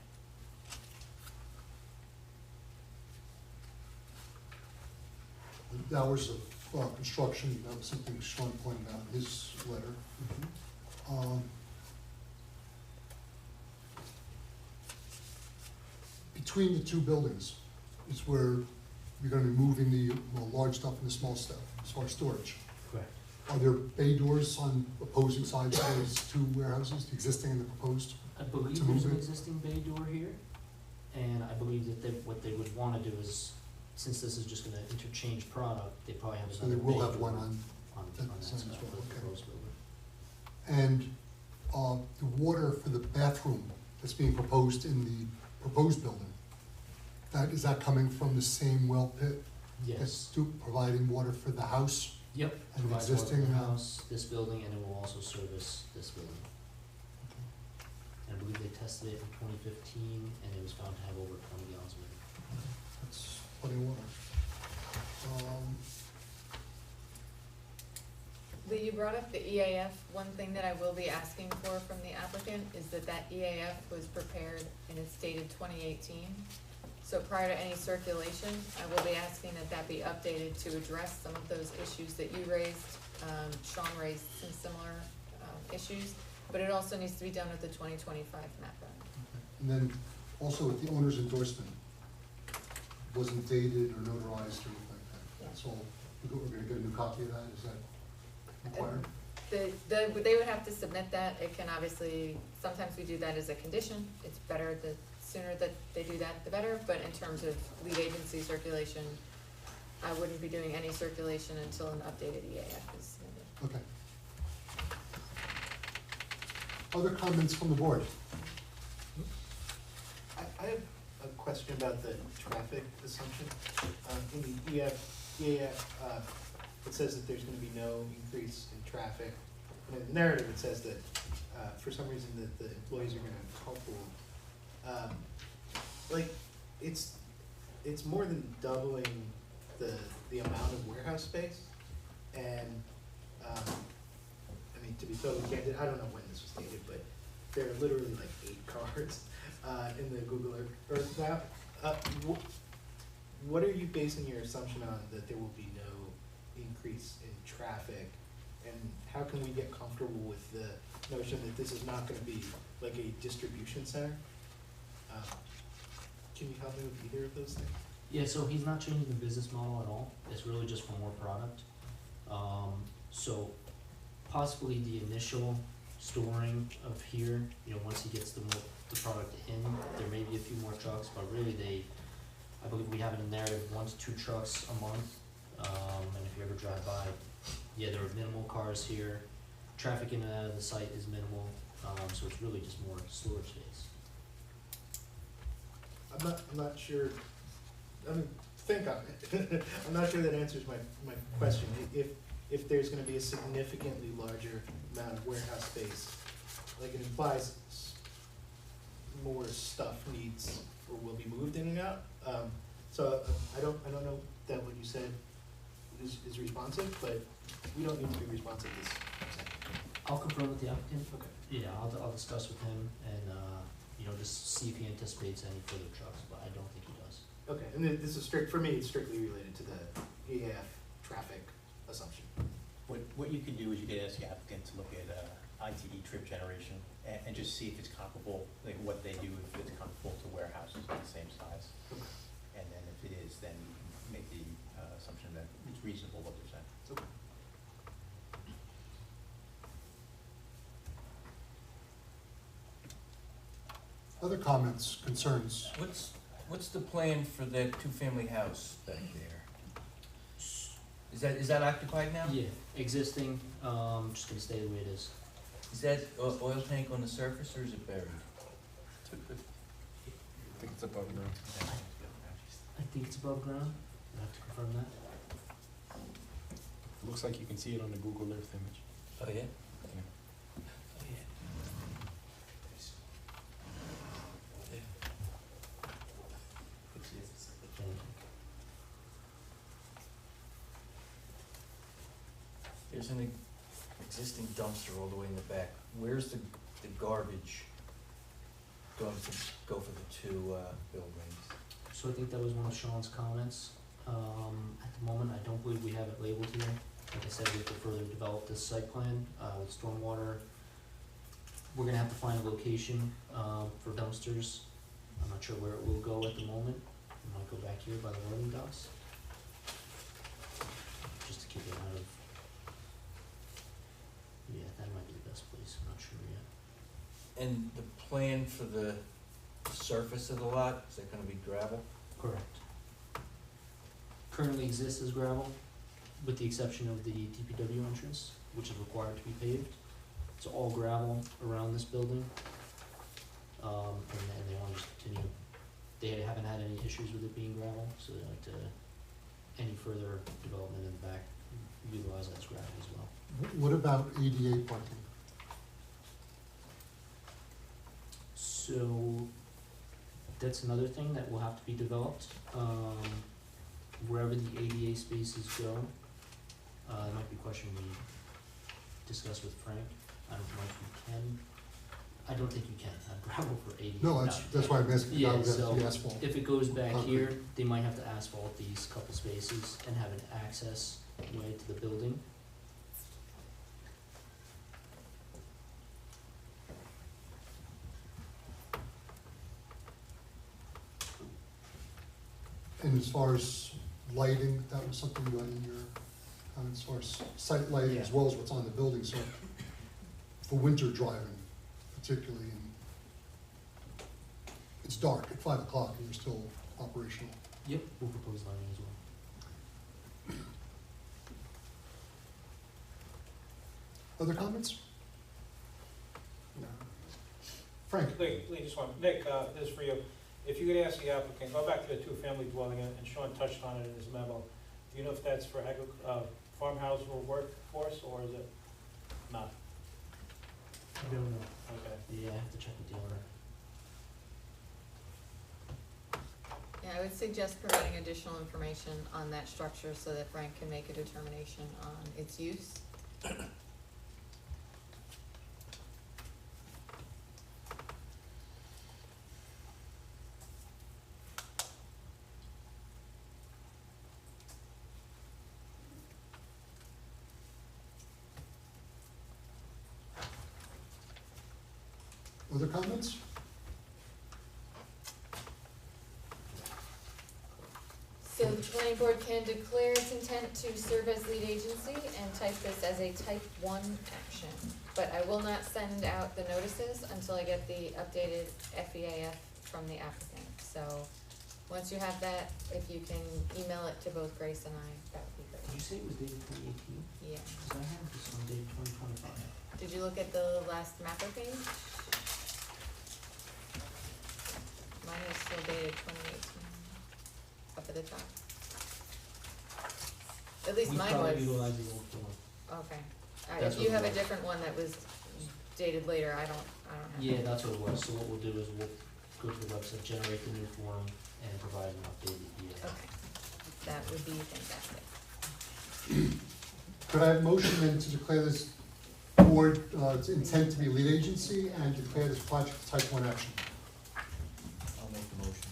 The hours of construction, that was something Sean pointed out in his letter. Between the two buildings is where you're gonna be moving the large stuff and the small stuff, as far as storage. Correct. Are there bay doors on opposing sides of those two warehouses, the existing and the proposed? I believe To there's move an it? existing bay door here, and I believe that what they would wanna do is, since this is just gonna interchange product, they probably have So another they bay will have door one on that that side side as of well, the okay. proposed building. And the water for the bathroom that's being proposed in the proposed building, is that coming from the same well pit? Yes, That's providing water for the house yep, and the provides water for existing? the house, this building, and it will also service this building. And I believe they tested it in 2015, and it was found to have over 20 gallons of it. That's plenty of water. Lee, you brought up the EAF. One thing that I will be asking for from the applicant is that that EAF was prepared and it's dated 2018. So prior to any circulation, I will be asking that that be updated to address some of those issues that you raised. Sean raised some similar issues, but it also needs to be done with the 2025 map run. And then also with the owner's endorsement, wasn't dated or notarized or anything like that. That's all, we're gonna get a new copy of that, is that required? They would have to submit that. It can obviously, sometimes we do that as a condition. It's better, the sooner that they do that, the better, but in terms of lead agency circulation, I wouldn't be doing any circulation until an updated EAF is submitted. Okay. Other comments from the board? I have a question about the traffic assumption. In the EAF, it says that there's gonna be no increase in traffic. In the narrative, it says that, for some reason, that the employees are gonna carpool. Like, it's more than doubling the amount of warehouse space, and, I mean, to be totally candid, I don't know when this was dated, but there are literally like 8 cars, in the Google Earth map. What are you basing your assumption on that there will be no increase in traffic? And how can we get comfortable with the notion that this is not gonna be like a distribution center? Can you help me with either of those things? Yeah, so he's not changing the business model at all, it's really just for more product. So possibly the initial storing of here, you know, once he gets the product in, there may be a few more trucks, but really I believe we have in the narrative 1 to 2 trucks a month. And if you ever drive by, yeah, there are minimal cars here, traffic in and out of the site is minimal, so it's really just more storage space. I'm not sure, I mean, think on it. I'm not sure that answers my question. If there's gonna be a significantly larger amount of warehouse space, like it implies more stuff needs or will be moved in and out. So I don't know that what you said is responsive, but we don't need to be responsive this. I'll confirm with the applicant. Okay. Yeah, I'll discuss with him and, you know, just see if he anticipates any further trucks, but I don't think he does. Okay, and this is for me, it's strictly related to the EAF traffic assumption. What you could do is you could ask the applicant to look at ITE trip generation and just see if it's comparable, like what they do, if it's comparable to warehouses of the same size. Okay. And then if it is, then you can make the assumption that it's reasonable what they're saying. Okay. Other comments, concerns? What's the plan for that 2-family house back there? Is that occupied now? Yeah, existing, just gonna stay the way it is. Is that oil tank on the surface or is it buried? I think it's above ground. I think it's above ground, I have to confirm that. Looks like you can see it on the Google Earth image. Oh, yeah? Yeah. Oh, yeah. Thank you. There's an existing dumpster all the way in the back. Where's the garbage going to go for the 2 buildings? So I think that was one of Sean's comments. At the moment, I don't believe we have it labeled here. Like I said, we have to further develop this site plan, with stormwater. We're gonna have to find a location, for dumpsters. I'm not sure where it will go at the moment. I might go back here by the loading docks. Just to keep it out of, yeah, that might be the best place, I'm not sure yet. And the plan for the surface of the lot, is that gonna be gravel? Correct. Currently exists as gravel, with the exception of the DPW entrance, which is required to be paved. It's all gravel around this building. And they want to just continue, they haven't had any issues with it being gravel, so they like to, any further development in the back, utilize that as gravel as well. What about ADA parking? So, that's another thing that will have to be developed. wherever the ADA spaces go, it might be a question we discuss with Frank. I don't know if you can, I don't think you can have gravel for ADA. No, that's why I'm asking, Yeah, how that's so the asphalt. if it goes back Concrete. here, they might have to asphalt these couple spaces and have an access way to the building. And as far as lighting, that was something you had in your, as far as site lighting as Yeah. well as what's on the building, so for winter driving particularly, and it's dark at 5 o'clock and you're still operational. Yep, we'll propose lighting as well. Other comments? Frank? Lee, just one. Nick, this is for you. If you could ask the applicant, go back to the two-family dwelling, and Sean touched on it in his memo. Do you know if that's for farmhouse or workforce, or is it not? I don't know. Okay. Yeah, I have to check with the owner. Yeah, I would suggest providing additional information on that structure so that Frank can make a determination on its use. Other comments? So the planning board can declare its intent to serve as lead agency and type this as a type 1 action. But I will not send out the notices until I get the updated FEAF from the applicant. So once you have that, if you can email it to both Grace and I, that would be Did great. you say it was dated 2018? Yeah. Because I have this on dated 2025. Did you look at the last mapper page? Mine is still dated 2018, up at the top. At least mine We probably was. utilize the old form. Okay, That's if you what it have a was. different one that was dated later, I don't have. Yeah, that's what it was. So what we'll do is we'll go to the website, generate the new form, and provide an updated EA. Okay, that would be fantastic. Could I have a motion then to declare this board, its intent to be lead agency and declare this project type 1 action? I'll make the motion.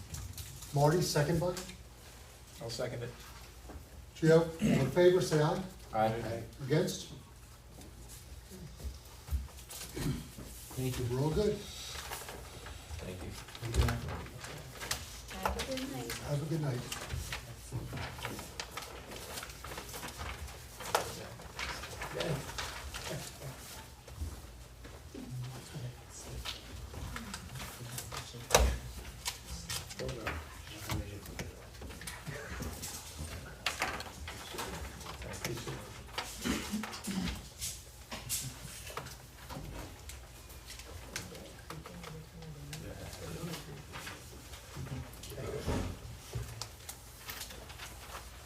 Marty, second by? I'll second it. Gio, all in favor, say aye. Aye. Against? Thank you. We're all good. Thank you. Thank you. Have a good night. Have a good night.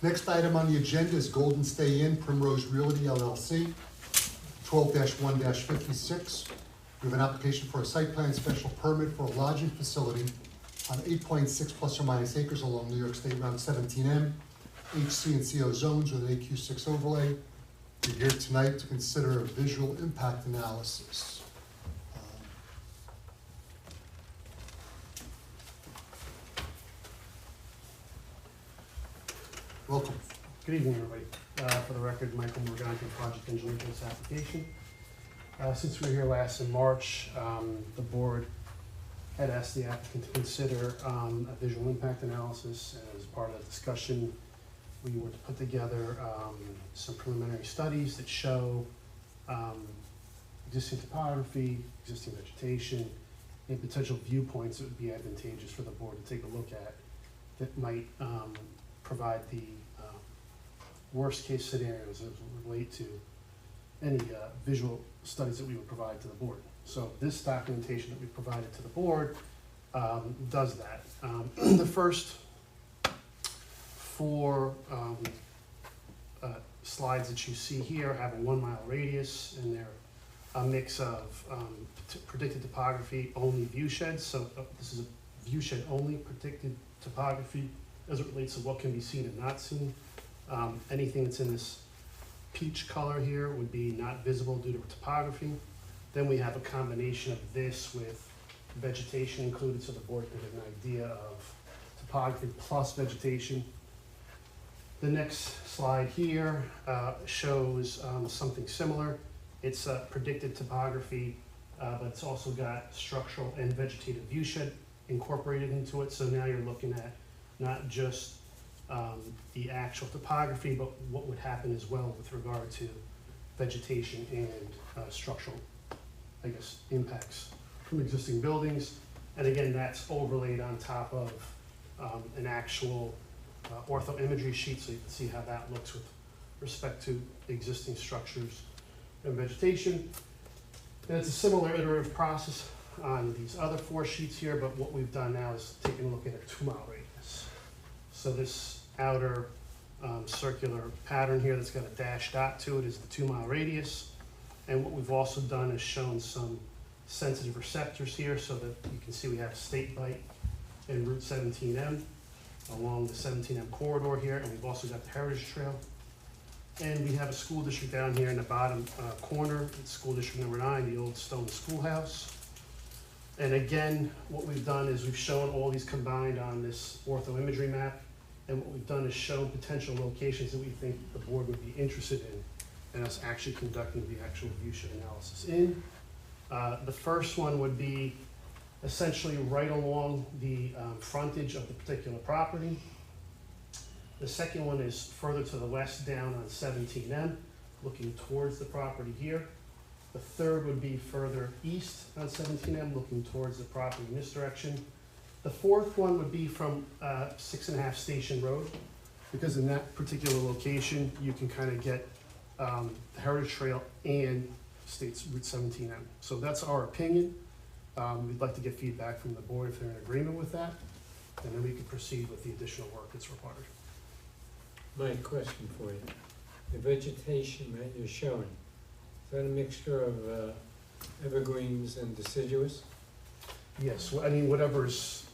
Next item on the agenda is Golden Stay Inn Primrose Realty LLC, 12-1-56. We have an application for a site plan special permit for a lodging facility on 8.6 plus or minus acres along New York State Route 17M, HC and CO zones with an AQ6 overlay. We're here tonight to consider a visual impact analysis. Welcome. Good evening, everybody. For the record, Michael Morganti, project engineer for this application. Since we were here last in March, the board had asked the applicant to consider a visual impact analysis. And as part of the discussion, we were to put together some preliminary studies that show existing topography, existing vegetation, and potential viewpoints that would be advantageous for the board to take a look at that might provide the worst case scenarios as it relate to any visual studies that we would provide to the board. So this documentation that we provided to the board does that. The first four slides that you see here have a 1 mile radius, and they're a mix of predicted topography only view sheds. So this is a view shed only predicted topography as it relates to what can be seen and not seen. Anything that's in this peach color here would be not visible due to topography. Then we have a combination of this with vegetation included, so the board can get an idea of topography plus vegetation. The next slide here shows something similar. It's predicted topography, but it's also got structural and vegetative view shed incorporated into it. So now you're looking at not just the actual topography, but what would happen as well with regard to vegetation and structural, I guess, impacts from existing buildings. And again, that's overlaid on top of an actual ortho imagery sheet, so you can see how that looks with respect to existing structures and vegetation. And it's a similar iterative process on these other 4 sheets here, but what we've done now is taken a look at a 2-mile radius. So this outer circular pattern here that's got a dashed dot to it is the 2-mile radius. And what we've also done is shown some sensitive receptors here so that you can see we have State Bite and Route 17M along the 17M corridor here, and we've also got the Heritage Trail. And we have a school district down here in the bottom corner. It's school district number 9, the old stone schoolhouse. And again, what we've done is we've shown all these combined on this ortho imagery map. And what we've done is shown potential locations that we think the board would be interested in, and us actually conducting the actual view shed analysis in. The first one would be essentially right along the frontage of the particular property. The second one is further to the west down on 17M, looking towards the property here. The third would be further east on 17M, looking towards the property in this direction. The fourth one would be from 6.5 Station Road, because in that particular location, you can kind of get the Heritage Trail and State's Route 17M. So that's our opinion. We'd like to get feedback from the board if they're in agreement with that, and then we can proceed with the additional work that's required. My question for you, the vegetation that you're showing, is that a mixture of evergreens and deciduous? Yes, I mean, whatever's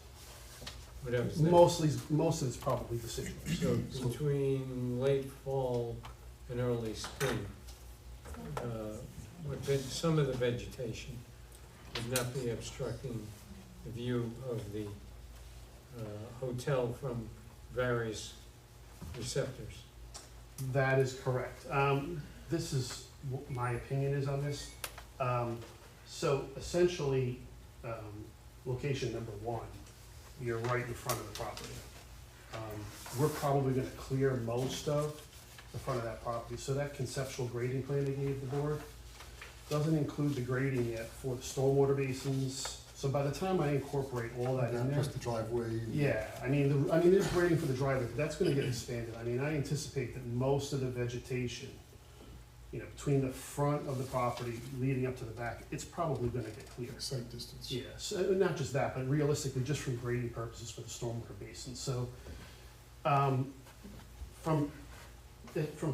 Whatever's there. most of it's probably deciduous. So between late fall and early spring, some of the vegetation would not be obstructing the view of the hotel from various receptors. That is correct. This is what my opinion is on this. So essentially, location number 1, you're right in front of the property. We're probably gonna clear most of the front of that property. So that conceptual grading plan they gave the board doesn't include the grading yet for the stormwater basins. So by the time I incorporate all that in there. Plus the driveway. Yeah, I mean, there's grading for the driveway, but that's gonna get expanded. I mean, I anticipate that most of the vegetation, you know, between the front of the property leading up to the back, it's probably gonna get clear. Site distance. Yeah, so not just that, but realistically, just from grading purposes for the stormwater basin. So, from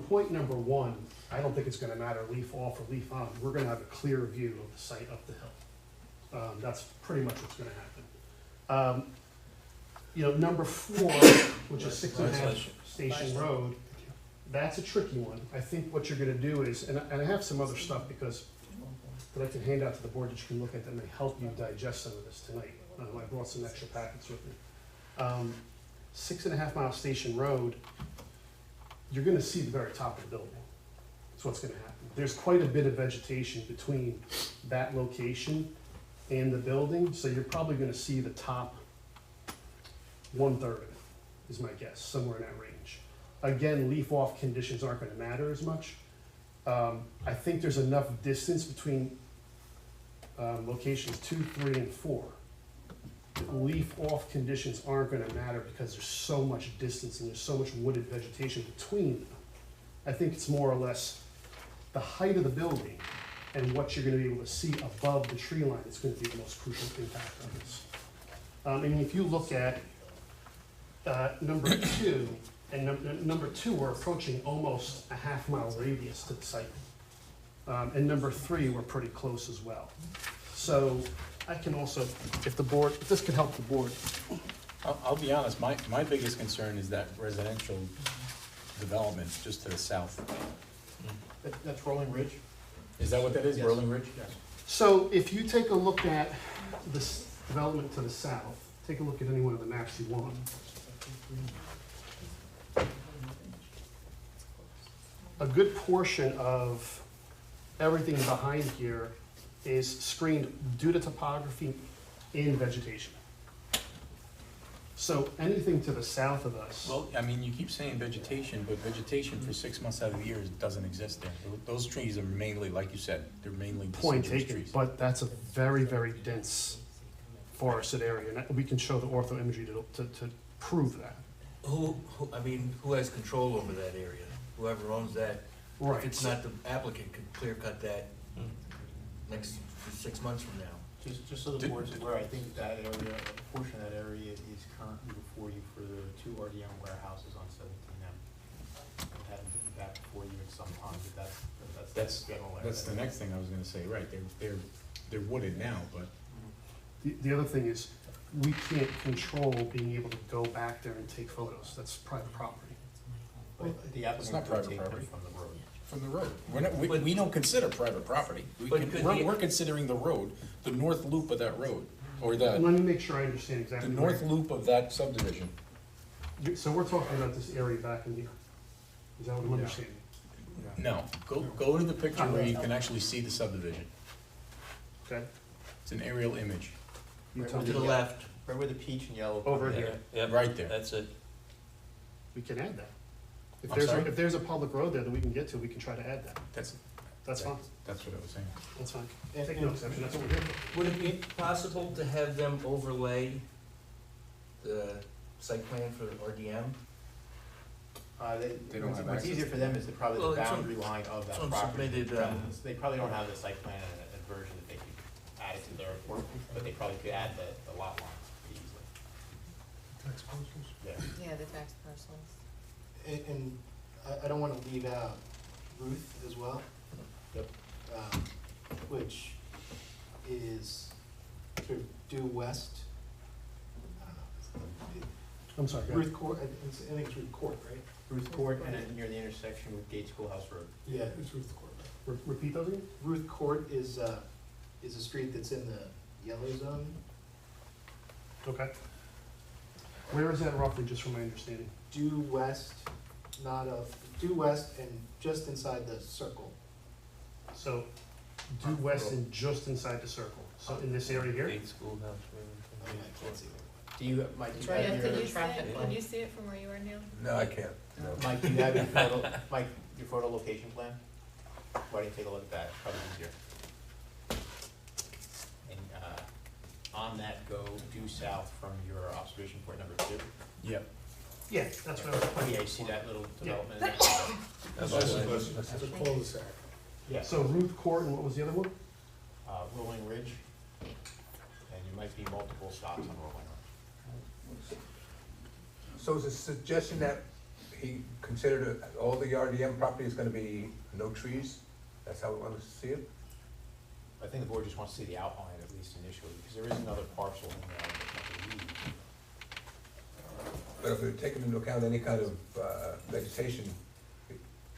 point number 1, I don't think it's gonna matter leaf off or leaf on. We're gonna have a clear view of the site up the hill. That's pretty much what's gonna happen. You know, number 4, which is 6.5 Station Road, that's a tricky one. I think what you're gonna do is, and I have some other stuff because that I can hand out to the board that you can look at that may help you digest some of this tonight. I brought some extra packets with me. 6.5 Mile Station Road, you're gonna see the very top of the building. That's what's gonna happen. There's quite a bit of vegetation between that location and the building, so you're probably gonna see the top 1/3 of it, is my guess, somewhere in that range. Again, leaf-off conditions aren't gonna matter as much. I think there's enough distance between locations 2, 3, and 4. Leaf-off conditions aren't gonna matter because there's so much distance and there's so much wooded vegetation between them. I think it's more or less the height of the building and what you're gonna be able to see above the tree line is gonna be the most crucial impact on this. And if you look at number 2, and number 2, we're approaching almost a 1/2 mile radius to the site. And number 3, we're pretty close as well. So I can also, if this could help the board, I'll be honest, my biggest concern is that residential development just to the south. That's Rolling Ridge? Is that what that is, Yes. Rolling Ridge? Yes. So if you take a look at this development to the south, take a look at any one of the maps you want. A good portion of everything behind here is screened due to topography and vegetation. So anything to the south of us. Well, I mean, you keep saying vegetation, but vegetation for 6 months out of the year doesn't exist there. Those trees are mainly, like you said, they're mainly Point deciduous taken, trees. but that's a very, very dense forested area, and we can show the ortho imagery to prove that. Who has control over that area? Whoever owns that, if Right. it's not the applicant, could clear cut that next 6 months from now. Just so the board's aware, I think that area, a portion of that area is currently before you for the 2 RDM warehouses on 17M. I haven't been back before you in some time, but that's the general area. That's the next thing I was gonna say, right, they're wooded now, but The other thing is, we can't control being able to go back there and take photos, that's private property. But the It's not applicant private could take property. it from the road. from the road. We don't consider private property. But could he- We're considering the road, the north loop of that road, or Let the me make sure I understand exactly. north loop of that subdivision. So we're talking about this area back in here, is that what I'm understanding? No, go to the picture where you can actually see the subdivision. Okay? It's an aerial image, You Right tell where me, To the left. Right where the peach and yellow. over come here, right there. That's it. we can add that. I'm sorry? If there's a public road there that we can get to, we can try to add that, That's fine, That's what I was saying. that's fine. And- Take no exception, that's what we're here for. Would it be possible to have them overlay the site plan for RDM? They don't have What's access easier to for them is probably Well, the it's on- boundary line of that it's on property. submitted, They probably don't have the site plan and a version that they could add it to their report, but they probably could add the lot lines pretty easily. Tax parcels? Yeah. Yeah, the tax parcels. And I don't wanna leave out Ruth as well. Yep. Which is sort of due west. I don't know. I'm sorry, go ahead. Ruth Court, I think it's Ruth Court, right? Ruth Court and then near the intersection with Gates Schoolhouse Road. Yeah, it's Ruth Court. Repeat those again? Ruth Court is a street that's in the yellow zone. Okay. Where is that roughly, just from my understanding? Due west, due west and just inside the circle. So, due west and just inside the circle, so in this area here? Schoolhouse I mean, I can't see it. Do you, Mike, do you Yeah, have can your you see it, can you see it from where you are, Neil? No, I can't, no. Mike, do you have your photo, Mike, your photo location plan? Why don't you take a look at that, probably easier. And, on that, go due south from your observation point number 2. Yep. Yeah, that's what I was. Oh, yeah, you see that little development? That's a cul-de-sac. Yeah, So Ruth Court, and what was the other one? Rolling Ridge, and you might be multiple stops on Rolling Ridge. So is a suggestion that he considered all the RDM property is gonna be no trees? That's how we want to see it? I think the board just wants to see the outline at least initially, because there is another parcel in there, I believe. But if we're taking into account any kind of vegetation,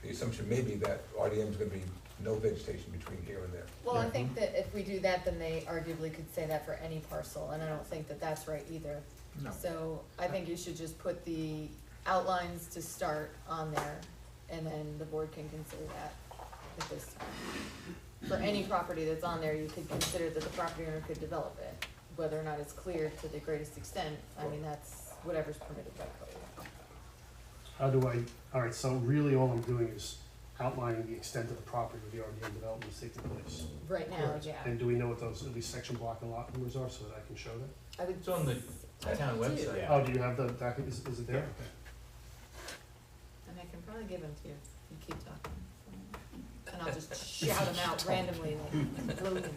the assumption may be that RDM is gonna be no vegetation between here and there. Well, I think that if we do that, then they arguably could say that for any parcel, and I don't think that that's right either. No. So I think you should just put the outlines to start on there, and then the board can consider that at this time. For any property that's on there, you could consider that the property owner could develop it. Whether or not it's cleared to the greatest extent, I mean, that's whatever's permitted by code. How do I, all right, so really all I'm doing is outlining the extent of the property where the RDM development is taking place. Right now, yeah. And do we know what those, at least section block and lot numbers are, so that I can show that? I would. It's on the town I do. website. Yeah. Oh, do you have the document, is it there? Yeah. Okay. And I can probably give them to you if you keep talking. And I'll just shout them out randomly like Logan.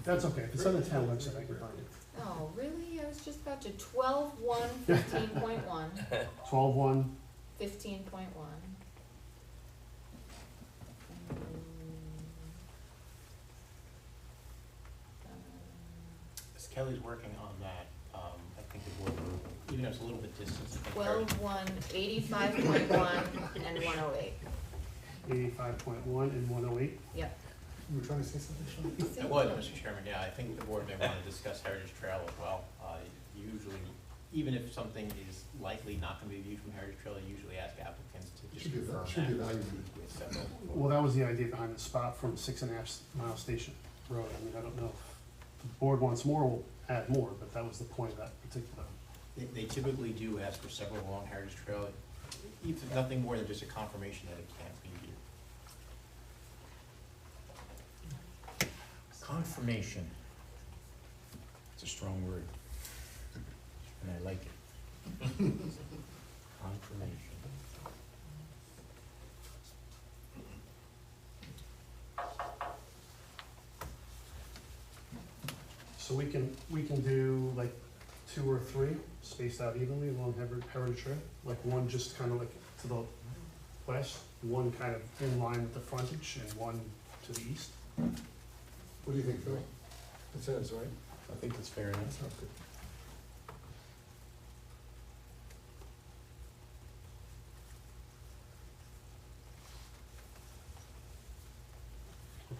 That's okay, if it's on the town website, I can find it. Oh, really? I was just about to 12.1, 15.1, 12-1, 15.1. As Kelly's working on that, I think the board will even though it's a little bit distant, I think 12-1, 85.1, and 108. 85.1 and 108. Yep. You were trying to say something, Sean? I was, Mr. Chairman, yeah, I think the board may want to discuss Heritage Trail as well. Usually, even if something is likely not going to be viewed from Heritage Trail, I usually ask applicants to just Should be, confirm that. should be evaluated. with several. Well, that was the idea behind the spot from 6.5 mile station road. I mean, I don't know if the board wants more, we'll add more, but that was the point of that particular. They typically do ask for several along Heritage Trail, if nothing more than just a confirmation that it can't be viewed. Confirmation. It's a strong word. And I like it. Confirmation. So we can do like 2 or 3 spaced out evenly along Heritage Trail, like one just kind of like to the west, one kind of in line with the frontage, and one to the east. What do you think, Phil? That sounds right. I think that's fair enough. That sounds good.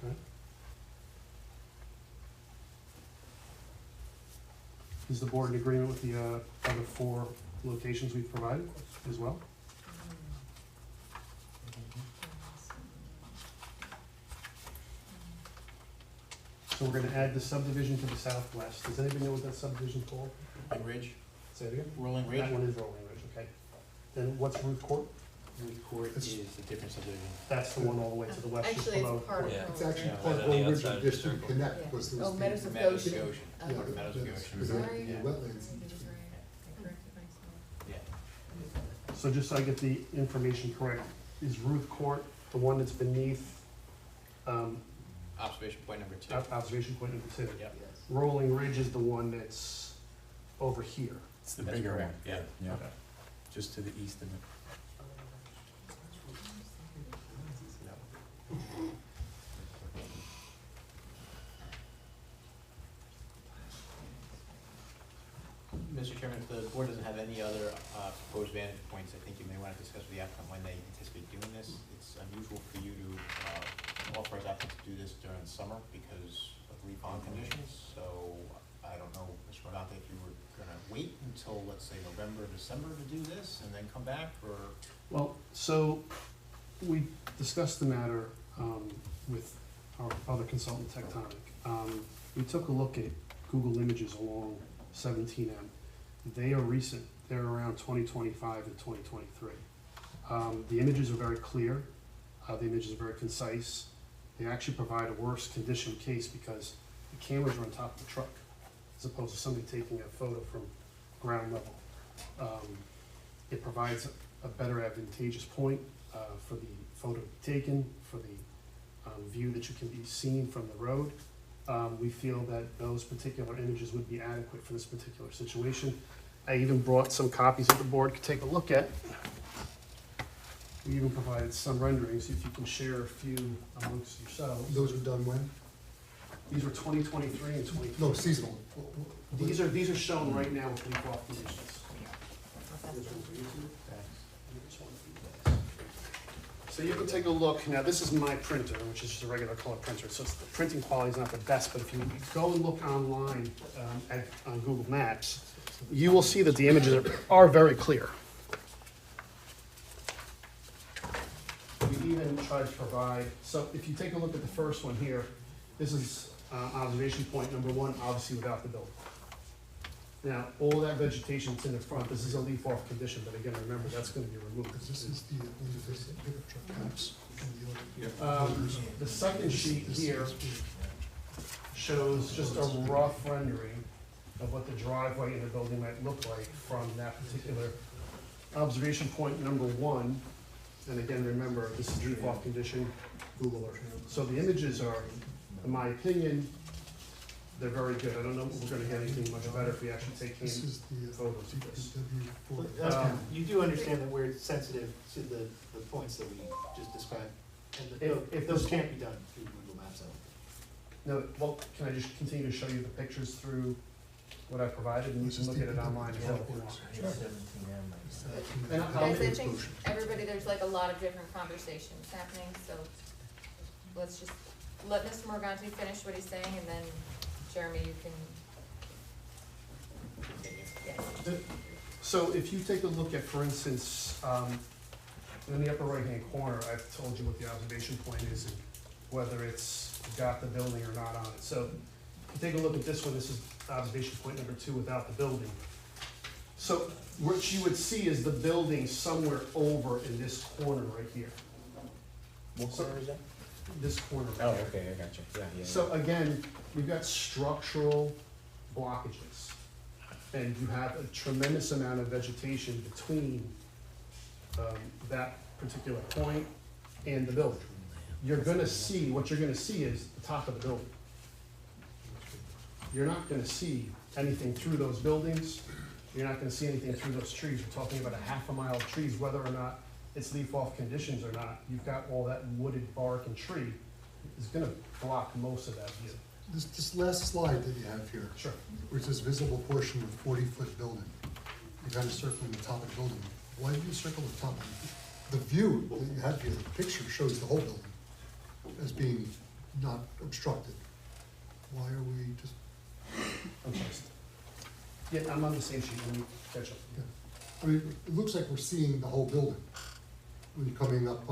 Okay. Is the board in agreement with the other 4 locations we've provided as well? So we're gonna add the subdivision to the southwest. Does anybody know what that subdivision's called? Rolling Ridge, Say it again? Rolling Ridge. That one is Rolling Ridge, okay. Then what's Ruth Court? Root Court is a different subdivision. That's the one all the way to the west, just Actually, below. it's part of. Yeah. It's actually Yeah, part right of on the Old outside Ridge of the District circle. Connect, Yeah. because there Oh, was Meadows the. of Meadows of Goshen. Goshen. Oh, Yeah, okay. Meadows of that's- Goshen. because there Sorry. were Yeah. wetlands in I just between. read- I corrected myself. Yeah. So just so I get the information correct, is Ruth Court the one that's beneath, Observation point number 2. observation point number 2? Yep. Rolling Ridge is the one that's over here. It's the That's bigger one, correct, yeah, yeah, Okay. just to the east of it. Mr. Chairman, if the board doesn't have any other proposed vantage points, I think you may want to discuss with the applicant when they anticipate doing this. It's unusual for you to authorize applicants to do this during summer because of refund conditions. So I don't know, Mr. Rodante, if you were gonna wait until, let's say, November, December to do this and then come back, or? Well, so we discussed the matter with our other consultant, Tectonic. We took a look at Google Images along 17M. They are recent. They're around 2025 and 2023. The images are very clear. The images are very concise. They actually provide a worse condition case because the cameras are on top of the truck as opposed to somebody taking a photo from ground level. It provides a better advantageous point for the photo to be taken, for the view that you can be seen from the road. We feel that those particular images would be adequate for this particular situation. I even brought some copies that the board could take a look at. We even provided some renderings, if you can share a few amongst yourselves. Those were done when? These were 2023 and 2024. No, seasonal. These are shown right now with leaf-off conditions. So you can take a look, now this is my printer, which is just a regular color printer, so the printing quality is not the best, but if you go and look online on Google Maps, you will see that the images are very clear. We even tried to provide, so if you take a look at the first one here, this is observation point number 1, obviously without the building. Now, all that vegetation that's in the front, this is a leaf-off condition, but again, remember, that's gonna be removed. Because this is the pickup truck caps and the other. The second sheet here shows just a rough rendering of what the driveway in the building might look like from that particular observation point number 1. And again, remember, this is leaf-off condition, Google Earth. So the images are, in my opinion, they're very good. I don't know if we're gonna get anything much better if we actually take This in is the photos of this. DPW4. You do understand that we're sensitive to the points that we just described, and that If those this- can't be done through Google Maps. No, well, can I just continue to show you the pictures through what I provided, and you can look at it online as well if you want. 17M. And I'll- Guys, I think everybody, there's like a lot of different conversations happening, so let's just let Mr. Morganti finish what he's saying, and then Jeremy, you can. Yeah. So if you take a look at, for instance, in the upper right-hand corner, I've told you what the observation point is and whether it's got the building or not on it. So if you take a look at this one, this is observation point number 2 without the building. So what you would see is the building somewhere over in this corner right here. What corner is that? This corner right Oh, here. okay, I got you, yeah. So again, you've got structural blockages, and you have a tremendous amount of vegetation between that particular point and the building. You're gonna see, what you're gonna see is the top of the building. You're not gonna see anything through those buildings, you're not gonna see anything through those trees. We're talking about a half a mile of trees, whether or not it's leaf-off conditions or not. You've got all that wooded bark and tree is gonna block most of that view. This last slide that you have here, Sure. which is visible portion of 40-foot building. You got a circle in the top of the building. Why do you circle the top? The view that you have here, the picture shows the whole building as being not obstructed. Why are we just, I'm sorry. Yeah, I'm on the same sheet, let me catch up. I mean, it looks like we're seeing the whole building when you're coming up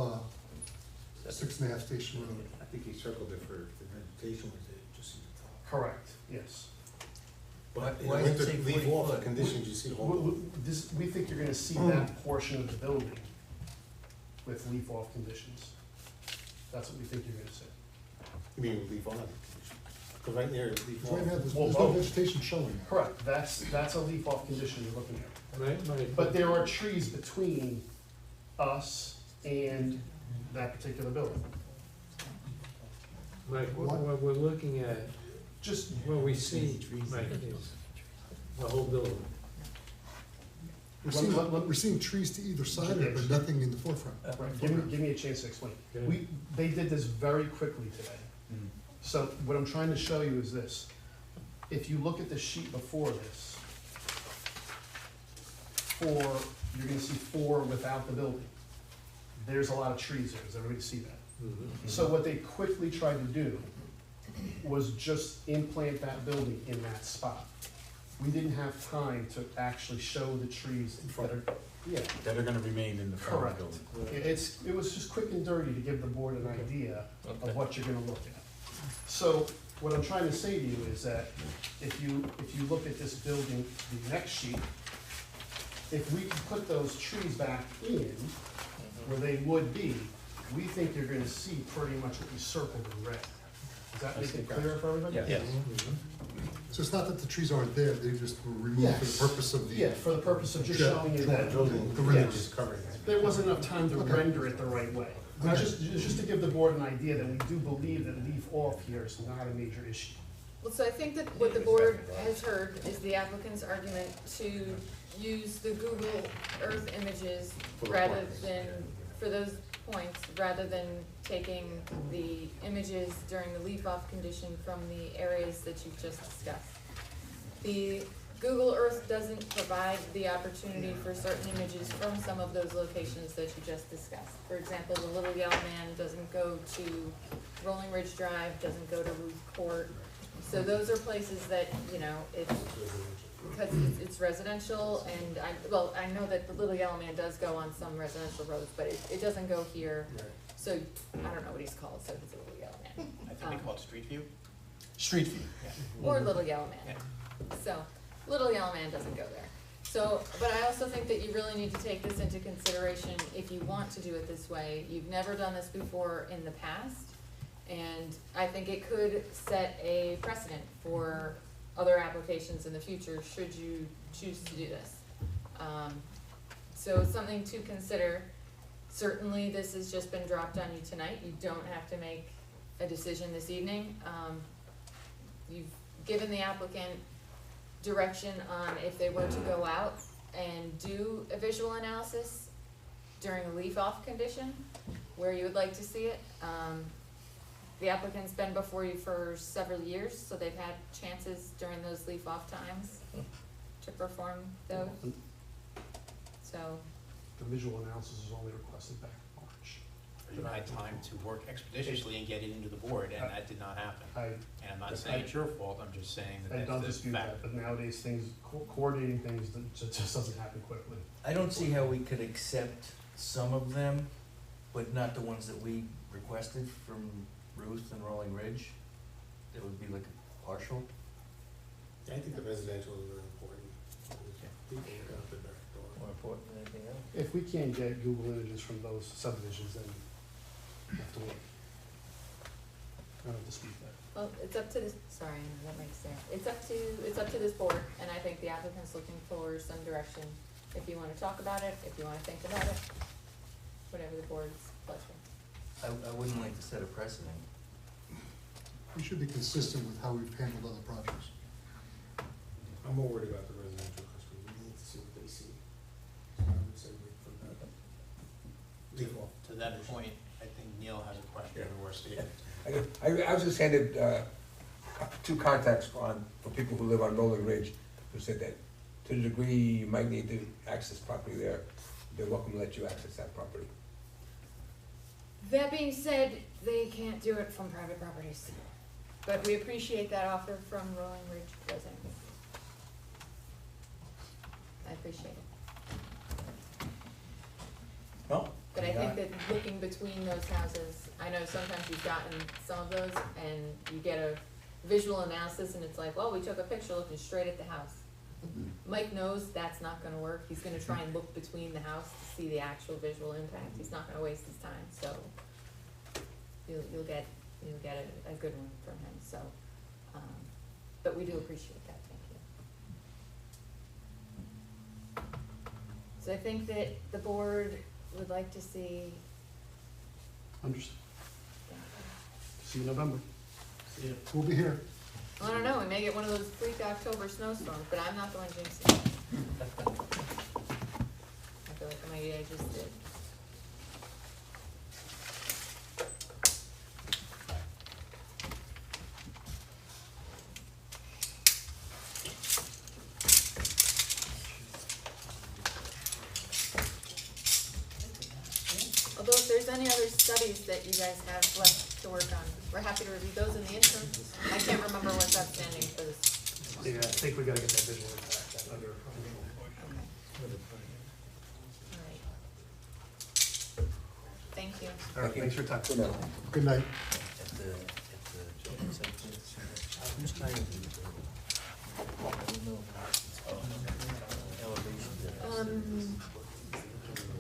6.5 Station Road. I think he circled it for vegetation, was it just see the top? Correct, yes. But in Why does it winter, say leaf 40 off foot? conditions, you see the whole building. We think you're gonna see that portion of the building with leaf-off conditions. That's what we think you're gonna see. You mean leaf on? Because right there, leaf Because right now, off. there's Well, no both. vegetation showing. Correct, that's a leaf-off condition you're looking at. Right. But there are trees between us and that particular building. Mike, what we're looking at, Just, what we see, Mike, is the whole building. We're seeing trees to either side of it, but nothing in the forefront. right, give me a chance to explain. Okay. They did this very quickly today. So what I'm trying to show you is this. If you look at the sheet before this, you're gonna see 4 without the building. There's a lot of trees there, does everybody see that? So what they quickly tried to do was just implant that building in that spot. We didn't have time to actually show the trees that are, yeah, That are gonna remain in the front of correct. the building. It was just quick and dirty to give the board an idea of what you're gonna look at. So what I'm trying to say to you is that if you look at this building, the next sheet, if we can put those trees back in where they would be, we think you're gonna see pretty much what we circled in red. Does that make it clearer for everybody? Yes. So it's not that the trees aren't there, they just were removed for Yes. the purpose of the. Yeah, for the purpose of just Yeah, showing you that. Building, the Yes. rim is covering it. There wasn't enough time to Okay. render it the right way. Now, just to give the board an idea that we do believe that leaf off here is not a major issue. Well, so I think that what the board has heard is the applicant's argument to use the Google Earth images rather than, for those points, rather than taking the images during the leaf-off condition from the areas that you've just discussed. The Google Earth doesn't provide the opportunity for certain images from some of those locations that you just discussed. For example, the Little Yellow Man doesn't go to Rolling Ridge Drive, doesn't go to Ruth Court. So those are places that, you know, because it's residential, and I know that the Little Yellow Man does go on some residential roads, but it doesn't go here. So, I don't know what he's called, so it's a Little Yellow Man. I think they call it Street View. Street view. Or Little Yellow Man. So, Little Yellow Man doesn't go there. So, but I also think that you really need to take this into consideration if you want to do it this way. You've never done this before in the past, and I think it could set a precedent for other applications in the future, should you choose to do this. So it's something to consider. Certainly, this has just been dropped on you tonight. You don't have to make a decision this evening. You've given the applicant direction on if they were to go out and do a visual analysis during a leaf-off condition, where you would like to see it. the applicant's been before you for several years, so they've had chances during those leaf-off times to perform those. So, The visual analysis is only requested back in March. You had time to work expeditiously and get it into the board, and that did not happen. And I'm not saying it's your fault, I'm just saying I that don't that's the dispute fact. that, but nowadays things, coordinating things just doesn't happen quickly. I don't see how we could accept some of them, but not the ones that we requested from Ruth and Rolling Ridge. That would be like a partial. I think the residential is really important. People look out the back door. More important than anything else. If we can't get Google images from those subdivisions, then we have to wait. I don't dispute that. well, it's up to this, sorry, that makes sense. It's up to this board, and I think the applicant's looking for some direction. If you wanna talk about it, if you wanna think about it, whatever the board's pleasure. I wouldn't like to set a precedent. We should be consistent with how we've handled other projects. I'm more worried about the residential because we need to see what they see. So I would say wait for that. Leave off. To that point, I think Neil has a question or statement. I was just handed, two contacts for people who live on Rolling Ridge, who said that to the degree you might need to access property there, they're welcome to let you access that property. That being said, they can't do it from private properties, but we appreciate that offer from Rolling Ridge residents. I appreciate it. No. But I think that looking between those houses, I know sometimes you've gotten some of those and you get a visual analysis and it's like, well, we took a picture looking straight at the house. Mike knows that's not gonna work, he's gonna try and look between the house to see the actual visual impact, he's not gonna waste his time, so you'll get a good one from him, so, but we do appreciate that, thank you. So I think that the board would like to see. Understood. See you in November. We'll be here. I don't know, we may get one of those freak October snowstorms, but I'm not the one jinxing it. I feel like maybe I just did. Although if there's any other studies that you guys have left to work on, we're happy to review those in the interim. I can't remember what's outstanding for this. Yeah, I think we gotta get that visual impact under approval. Okay. Alright. Thank you. All right, thanks for your time. Good night. At the joint acceptance.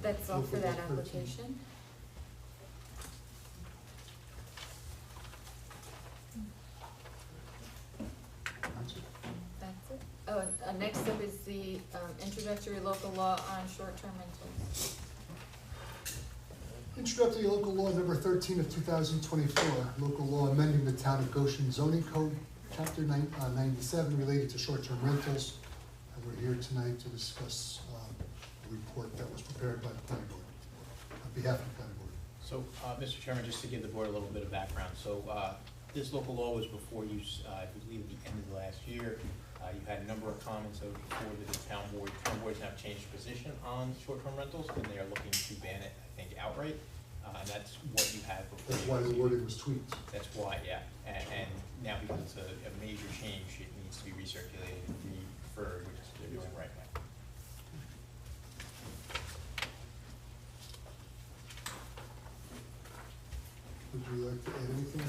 That's all for that application. That's it. Oh, and next up is the introductory local law on short-term rentals. Introductory local law number 13 of 2024, local law amending the town of Goshen zoning code, chapter 97 related to short-term rentals. And we're here tonight to discuss a report that was prepared by the planning board, on behalf of the planning board. So, Mr. Chairman, just to give the board a little bit of background, so, this local law was before you, I believe at the end of the last year. You had a number of comments over before the town board. Town boards have changed position on short-term rentals, and they are looking to ban it, I think, outright. And that's what you had before. That's why the wording was tweaked. That's why, yeah. And now because it's a major change, it needs to be recirculated and referred, which is what they're doing right now. Would you like to add anything,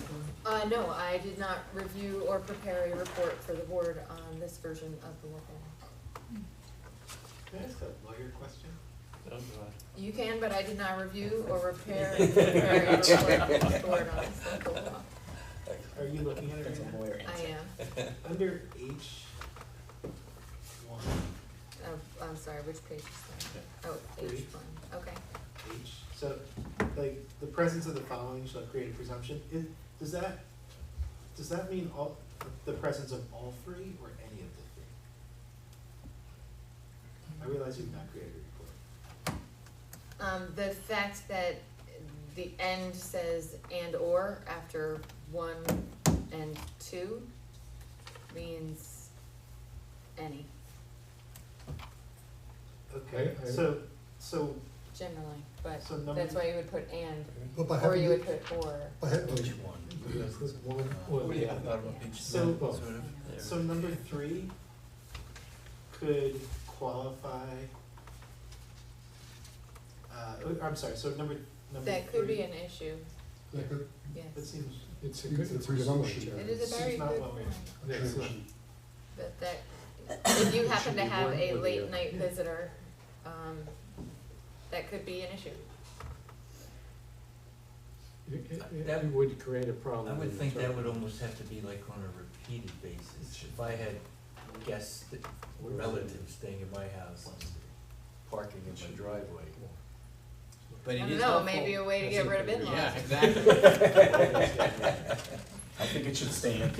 Karen? No, I did not review or prepare a report for the board on this version of the local law. Can I ask a lawyer question? You can, but I did not review or prepare a report for the board on this local law. Are you looking at it right now? Lawyer I am. Under H one, I'm sorry, which page is that? Oh, H one, okay. H, so, like, the presence of the following shall create a presumption, does that mean all, the presence of all three or any of the three? I realize you've not created a report. The fact that the end says and/or after 1 and 2 means any, Okay, I- so, generally, but so number. that's why you would put and, But by or having, you would put or. by having, Which one? Yeah, put one or What do the you have other. on page So- sort of there? So number 3 could qualify, I'm sorry, so number That could be three- an issue, like a yes. That seems, It's a It's good, a it's a good presumption. one, It Jerry. is a very Seems not good well point, made. It's not. that, if you happen to Should be have one a or the late other. night visitor, that could be an issue. It would create a problem. I would in think the that would term. almost have to be like on a repeated basis. If I had guests, relatives staying in my house, parking in my driveway. But I it don't is know, helpful. maybe a way to get rid of in-laws. Yeah, exactly. I think it should stand.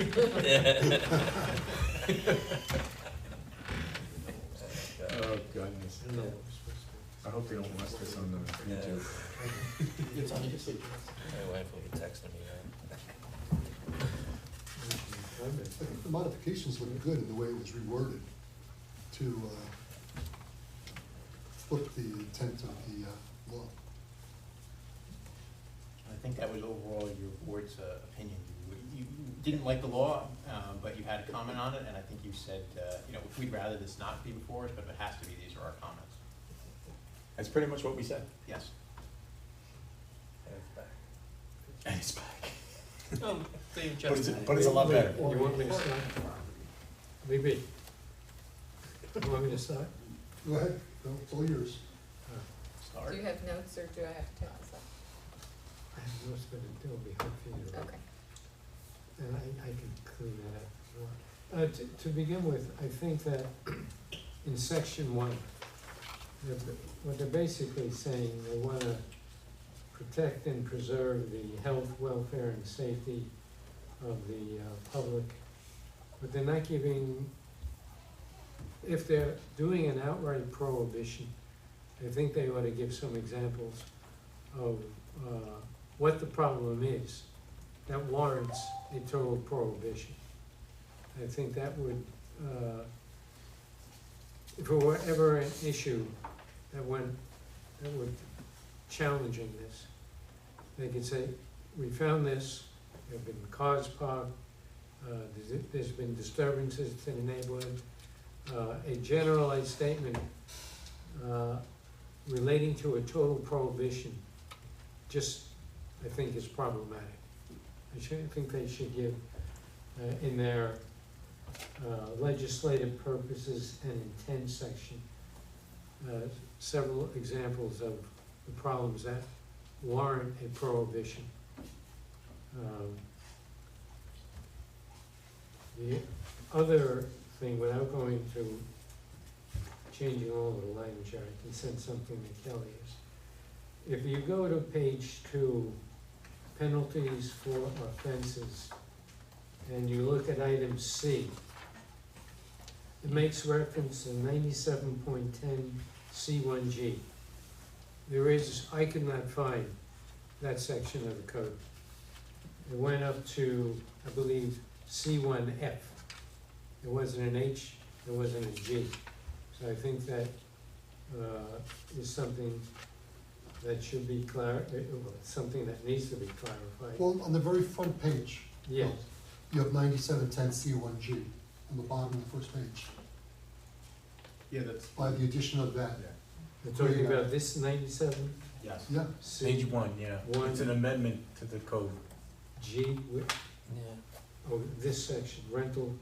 Oh, goodness. I don't know what we're supposed to I hope they don't list this on the YouTube. It's on YouTube. My wife will be texting me, I think the modifications look good in the way it was reworded to flip the intent of the law. I think that was overall your board's opinion. You didn't like the law, but you had a comment on it, and I think you said, you know, we'd rather this not be before us, but if it has to be, these are our comments. That's pretty much what we said. Yes. And it's back. Oh, they But it's a lot better. You want me to start? Maybe. You want me to start? Go ahead, no, it's all yours. Start. Do you have notes, or do I have to take this up? I have most of it, it'll be hard for you to read. Okay. And I can clean that up if you want. To begin with, I think that in section 1, what they're basically saying, they wanna protect and preserve the health, welfare, and safety of the public. But they're not giving, if they're doing an outright prohibition, I think they ought to give some examples of what the problem is that warrants a total prohibition. I think that would, if it were ever an issue that would challenging this, they could say, we found this, there have been cars parked, there's been disturbances to the neighborhood, a generalized statement relating to a total prohibition just, I think, is problematic. I think they should give, in their legislative purposes and intent section, several examples of the problems that warrant a prohibition. The other thing, without going to changing all of the language, I can send something to Kelly, is if you go to page 2, penalties for offenses, and you look at item C, it makes reference to 97.10 C1G. There is, I could not find that section of the code. It went up to, I believe, C1F. There wasn't an H, there wasn't a G. So I think that is something that should be something that needs to be clarified. Well, on the very front page, Yes, you have 9710 C1G on the bottom of the first page. Yeah, that's. By the addition of that, we're talking about this 97 Yes. yeah, Page 1, yeah. One. It's an amendment to the code. G, Yeah. oh, this section, rental,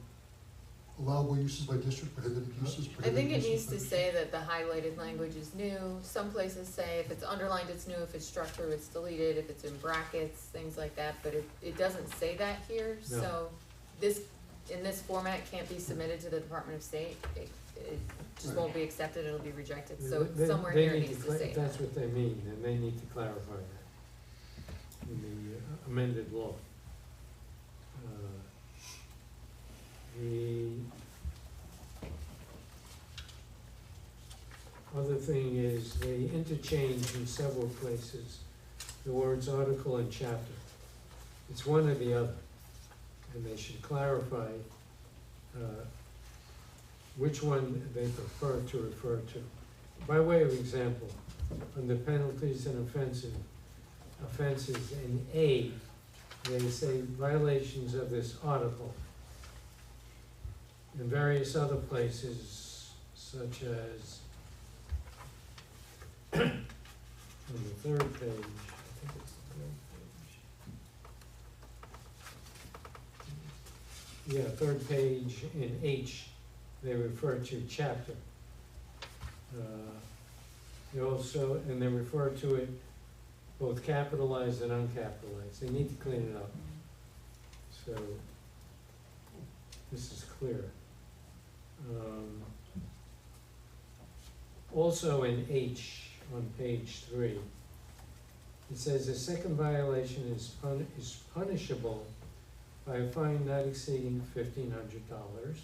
allowable uses by district, prohibited uses, I think prohibited it uses needs by to district. say that the highlighted language is new. Some places say if it's underlined, it's new, if it's struck through, it's deleted, if it's in brackets, things like that, but it doesn't say that here, No. so this, in this format, can't be submitted to the Department of State. It just won't be accepted, it'll be rejected, so They- somewhere they here it need needs to to say that. That's what they mean, and they need to clarify that in the amended law. The other thing is they interchange in several places the words article and chapter. It's one or the other, and they should clarify which one they prefer to refer to. By way of example, under penalties and offenses in A, they say violations of this article. In various other places, such as on the third page, I think it's the third page. Yeah, third page in H, they refer to chapter. They also, and they refer to it both capitalized and uncapitalized. They need to clean it up. So this is clear. Also in H on page 3, it says the second violation is punishable by a fine not exceeding $1,500.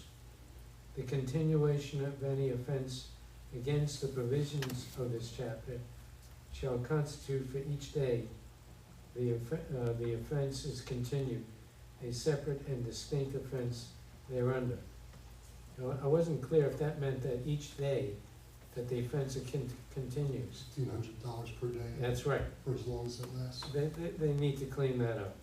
The continuation of any offense against the provisions of this chapter shall constitute for each day the offense is continued, a separate and distinct offense thereunder. Now, I wasn't clear if that meant that each day that the offense continues. $1,500 per day. That's right. For as long as it lasts. They need to clean that up.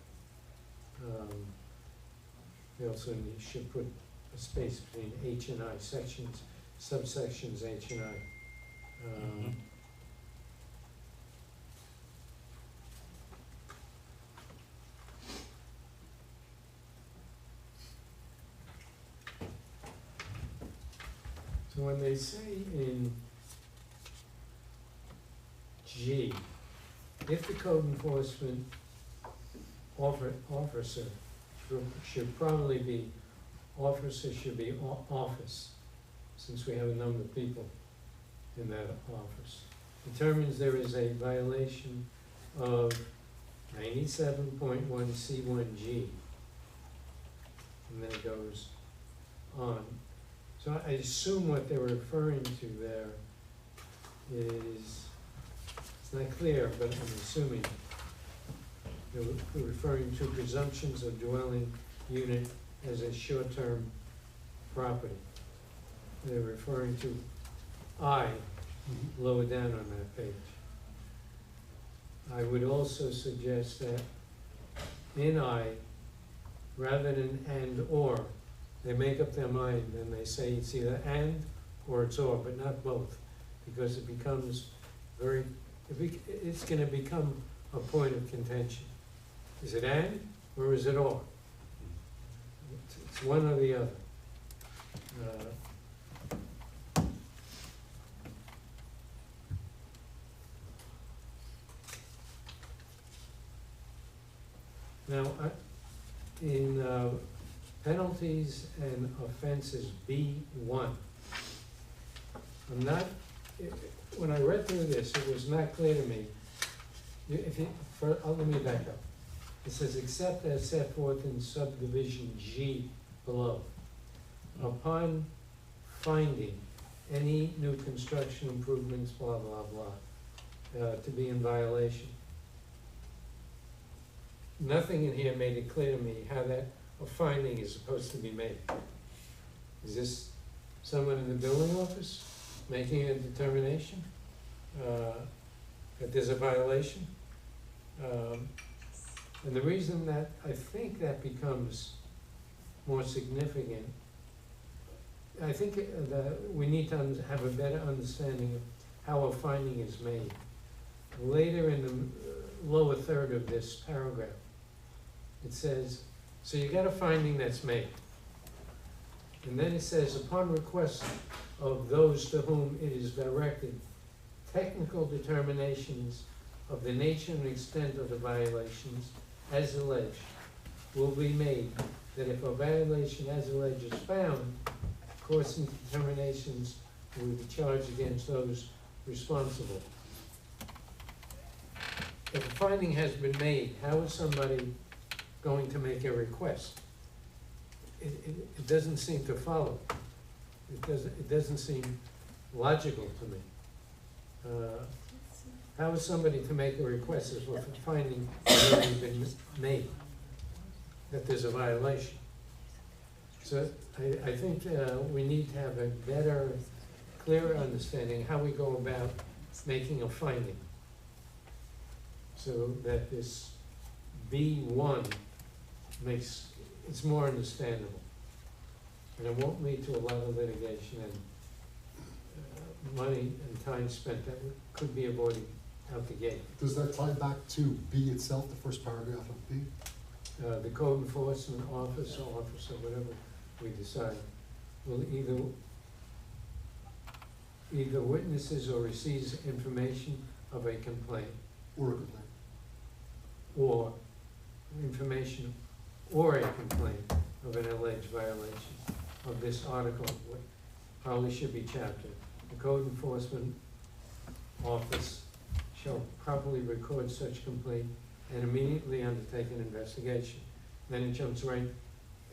They also should put a space between H and I, subsections H and I. So when they say in G, if the code enforcement officer should probably be, officer should be office, since we have a number of people in that office, determines there is a violation of 97.1 C1G, and then it goes on. So I assume what they're referring to there is, it's not clear, but I'm assuming they're referring to presumptions of dwelling unit as a short-term property. They're referring to I, lower down on that page. I would also suggest that in I, rather than and or, they make up their mind and they say it's either and or it's or, but not both, because it becomes it's gonna become a point of contention. Is it and or is it or? It's one or the other. Now, in penalties and offenses B1, I'm not, when I read through this, it was not clear to me. Let me back up. It says, except as set forth in subdivision G below, upon finding any new construction improvements, blah, blah, blah, to be in violation. Nothing in here made it clear to me how that a finding is supposed to be made. Is this someone in the building office making a determination that there's a violation? And the reason that I think that becomes more significant, I think that we need to have a better understanding of how a finding is made. Later in the lower third of this paragraph, it says, so you got a finding that's made. And then it says, upon request of those to whom it is directed, technical determinations of the nature and extent of the violations as alleged will be made, that if a violation as alleged is found, courts and determinations will be charged against those responsible. If a finding has been made, how is somebody going to make a request? It doesn't seem to follow. It doesn't seem logical to me. how is somebody to make a request if a finding has already been made that there's a violation? So I think we need to have a better, clearer understanding how we go about making a finding. So that this B1 makes, it's more understandable. And it won't lead to a lot of litigation and money and time spent that could be avoided out the gate. Does that tie back to B itself, the first paragraph of B? The code enforcement office or officer, whatever we decide, will either witnesses or receives information of a complaint, Or a complaint? or information or a complaint of an alleged violation of this article, what probably should be chapter. The code enforcement office shall properly record such complaint and immediately undertake an investigation. Then it jumps right,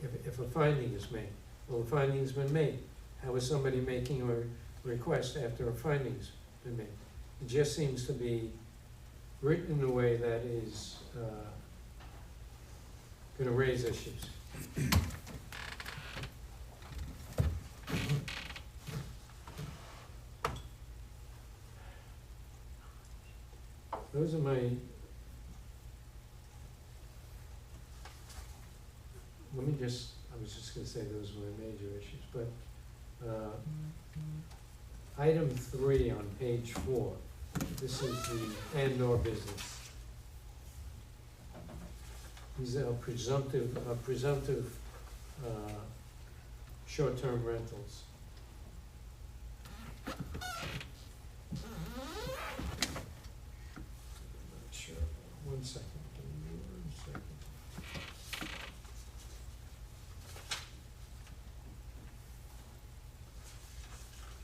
if a finding is made. Well, the finding's been made. How is somebody making a request after a finding's been made? It just seems to be written in a way that is gonna raise issues. Those are my, let me just, I was just gonna say those were my major issues, but, item 3 on page 4, this is the and/or business. These are presumptive short-term rentals. Sure, one second, give me 1 second.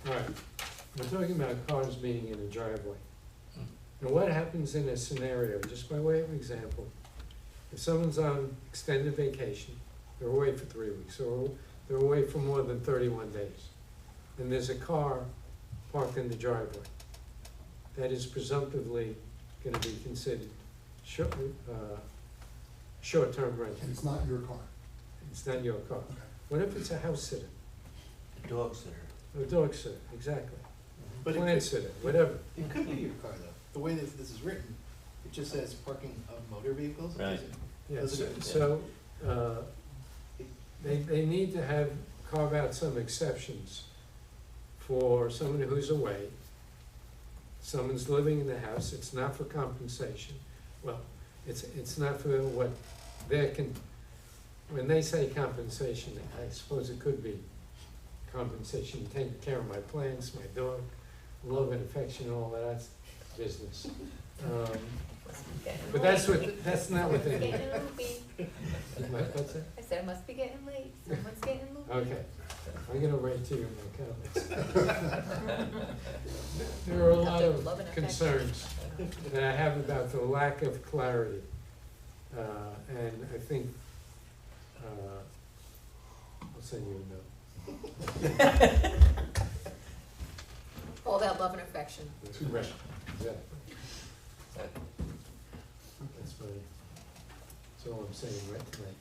All right, we're talking about cars being in a driveway. Now, what happens in a scenario, just by way of example, if someone's on extended vacation, they're away for 3 weeks, or they're away for more than 31 days, and there's a car parked in the driveway, that is presumptively gonna be considered short-term rental. And it's not your car? It's not your car. Okay. What if it's a house sitter? The dog sitter. Or a dog sitter, exactly. But it Plant could- sitter, whatever. It could be your car though. The way that this is written, it just says parking of motor vehicles. It Right. doesn't- Yeah, doesn't- so, they need to carve out some exceptions for someone who's away. Someone's living in the house, it's not for compensation. Well, it's not for what when they say compensation, I suppose it could be compensation, taking care of my plants, my dog, love and affection, all of that's business. But that's not what they Getting mean. loopy. What's that? I said it must be getting late, someone's getting loopy. Okay, I'm gonna write to you in my comments. There are a lot Love and of affection. concerns that I have about the lack of clarity. And I think, I'll send you a note. All that love and affection. Right, exactly. That's all I'm saying right tonight.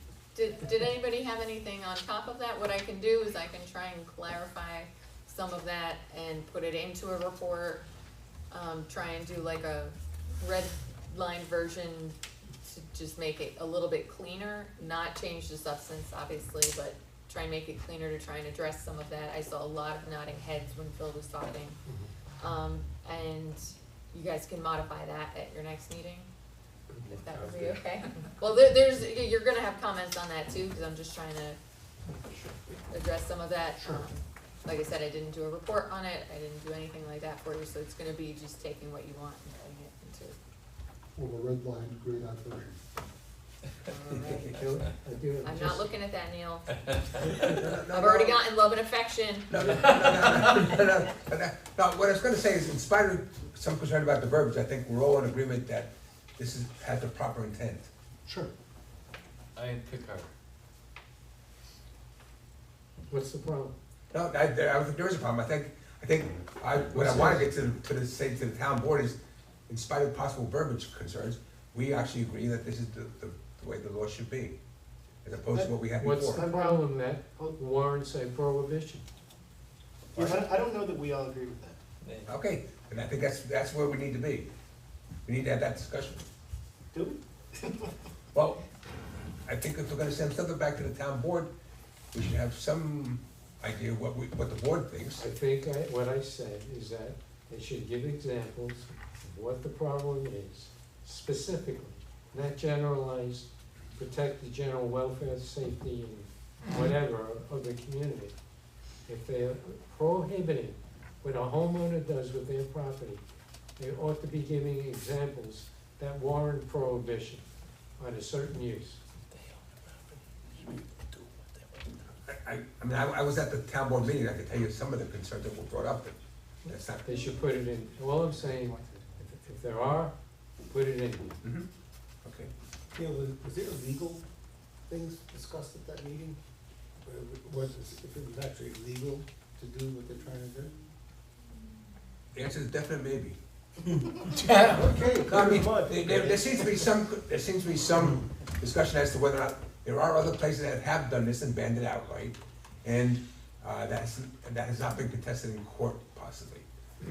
Did anybody have anything on top of that? What I can do is I can try and clarify some of that and put it into a report. Try and do like a red line version to just make it a little bit cleaner, not change the substance, obviously, but try and make it cleaner to try and address some of that. I saw a lot of nodding heads when Phil was talking. And you guys can modify that at your next meeting, if that would be okay. Well, you're gonna have comments on that too, because I'm just trying to address some of that. Sure. Like I said, I didn't do a report on it, I didn't do anything like that for you, so it's gonna be just taking what you want and putting it into. Or a red line, grayed out version? Alright. I'm not Just- looking at that, Neil. I've already gotten love and affection. No, what I was gonna say is, in spite of some concern about the verbiage, I think we're all in agreement that this has the proper intent. Sure. I concur. What's the problem? No, I don't think there is a problem. I think what I wanna get to the town board is, in spite of possible verbiage concerns, we actually agree that this is the way the law should be, as opposed to what we had before. What's the problem that warrants a prohibition? Yeah, I don't know that we all agree with that. Okay, and I think that's where we need to be. We need to have that discussion. Do we? Well, I think if we're gonna send something back to the town board, we should have some idea what the board thinks. I think what I said is that they should give examples of what the problem is, specifically, not generalized, protect the general welfare, safety, and whatever of the community. If they're prohibiting what a homeowner does with their property, they ought to be giving examples that warrant prohibition on a certain use. I was at the town board meeting, I could tell you some of the concerns that were brought up, that's not. They should put it in, all I'm saying, if there are, put it in. Mhm. Okay. Yeah, was there legal things discussed at that meeting? If it was actually legal to do what they're trying to do? The answer is definite maybe. Okay, No, I mean, there seems to be some discussion as to whether or not there are other places that have done this and banned it outright, and that has not been contested in court possibly.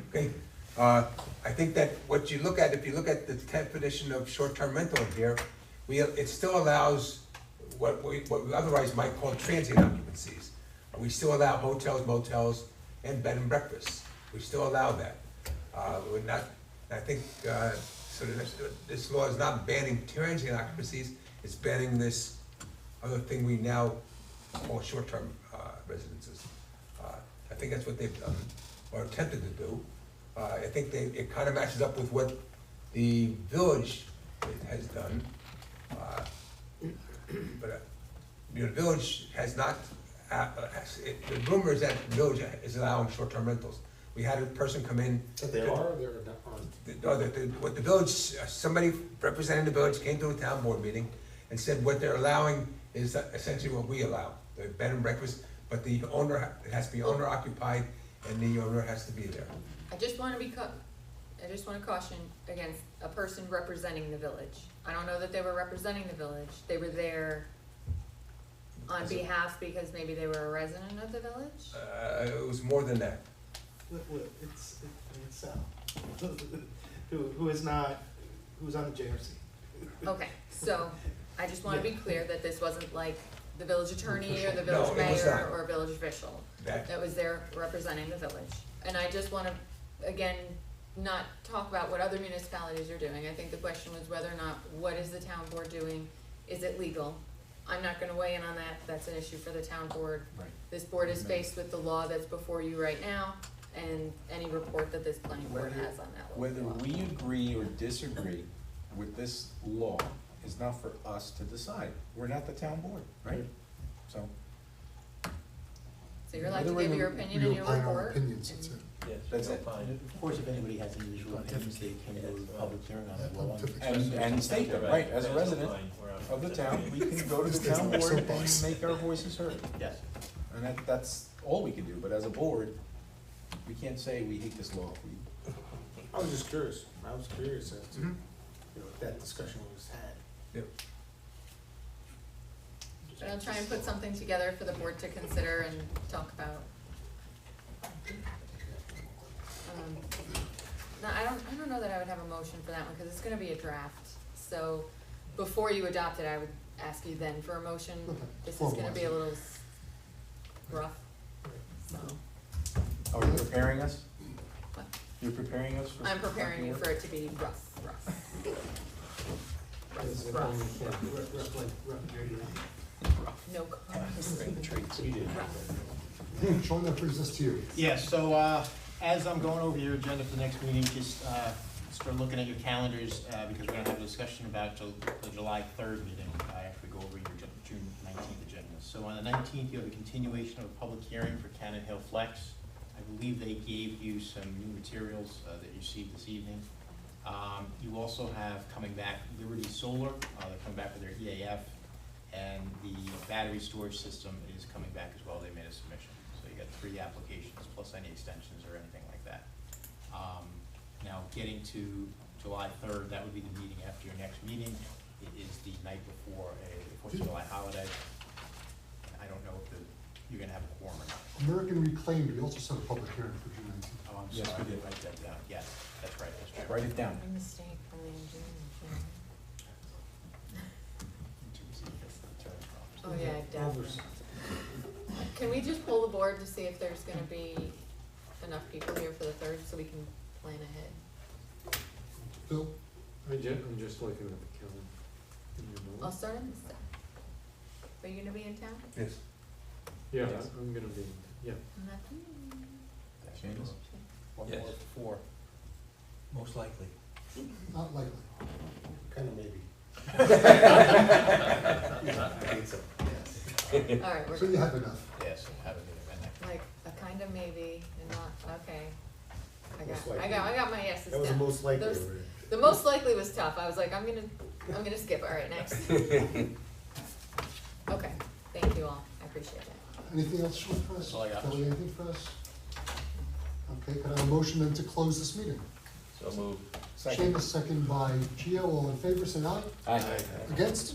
Okay, I think that what you look at, if you look at the definition of short-term rental in here, it still allows what we otherwise might call transient occupancies. We still allow hotels, motels, and bed and breakfasts. We still allow that. We're not, I think, so this law is not banning transient occupancies, it's banning this other thing we now call short-term residences. I think that's what they've done, or attempted to do. I think it kind of matches up with what the village has done. But the village has not, the rumor is that the village is allowing short-term rentals. We had a person come in. But they are, or they're not? No, what the village, somebody representing the village came to a town board meeting and said what they're allowing is essentially what we allow, the bed and breakfast, but the owner, it has to be owner occupied and the owner has to be there. I just wanna I just wanna caution against a person representing the village. I don't know that they were representing the village, they were there on behalf because maybe they were a resident of the village? It was more than that. It's Sal, who's on the JRC. Okay, so I just wanna be clear that this wasn't like the village attorney or the No, village it was mayor not. or a village official. That- That was there representing the village. And I just wanna, again, not talk about what other municipalities are doing. I think the question was whether or not, what is the town board doing? Is it legal? I'm not gonna weigh in on that, that's an issue for the town board. Right. This board is faced with the law that's before you right now, and any report that this planning board has on that law. Whether we agree or disagree with this law is not for us to decide. We're not the town board, right? So, So you're allowed to give your opinion in We your apply our report. opinions, that's it. Yes, That's it. fine. Of course, if anybody has individual opinions, they can go to the public hearing on the law. and state them, right, as a resident of the town, we can go to the town board and make our voices heard. Yes. And that's all we can do, but as a board, we can't say we hate this law. I was just curious, as to, you know, if that discussion was had. Yep. But I'll try and put something together for the board to consider and talk about. No, I don't know that I would have a motion for that one, cause it's gonna be a draft, so before you adopt it, I would ask you then for a motion. Okay. This is gonna be a little rough, so, Oh, you're preparing us? What? You're preparing us for? I'm preparing you for it to be rough. There's a Rough. thing you can't do. Rough dirty. No comments. Sean, that brings us to you. Yeah, so, as I'm going over your agenda for the next meeting, just, start looking at your calendars, because we're gonna have a discussion about the July 3rd meeting, after we go over your June 19th agenda. So on the 19th, you have a continuation of a public hearing for Cannon Hill Flex. I believe they gave you some new materials, that you received this evening. You also have coming back Liberty Solar, they're coming back with their EAF, and the battery storage system is coming back as well, they made a submission. So you got 3 applications, plus any extensions or anything like that. Now, getting to July 3rd, that would be the meeting after your next meeting. It is the night before a Fourth of July holiday. I don't know if you're gonna have a quorum or not. American Reclaim, we also set a public hearing for June 19th. Oh, I'm Yes, sorry, we did. write that down. Yes, that's right, that's right. Write it down. My mistake, probably in June. Oh, yeah, definitely. Can we just pull the board to see if there's gonna be enough people here for the 3rd so we can plan ahead? Bill? I'm just looking at the calendar. I'll start on this side. Are you gonna be in town? Yes. Yeah, Yes. I'm gonna be, yeah. Nothing. Seamus? One more for 4. Most likely. Not likely. Kind of maybe. All right, So we're, you have enough. Yes, have a meeting. like, a kind of maybe, and not, okay. Most I likely. got my yeses That was the down. most likely. Those- word. The most likely was tough, I was like, I'm gonna skip, all right, next. Okay, thank you all, I appreciate it. Anything else for us? That's all I got. Kelly, anything for us? Okay, can I have a motion then to close this meeting? So moved. Seamus, second by Gio, all in favor, say aye. Aye. Against?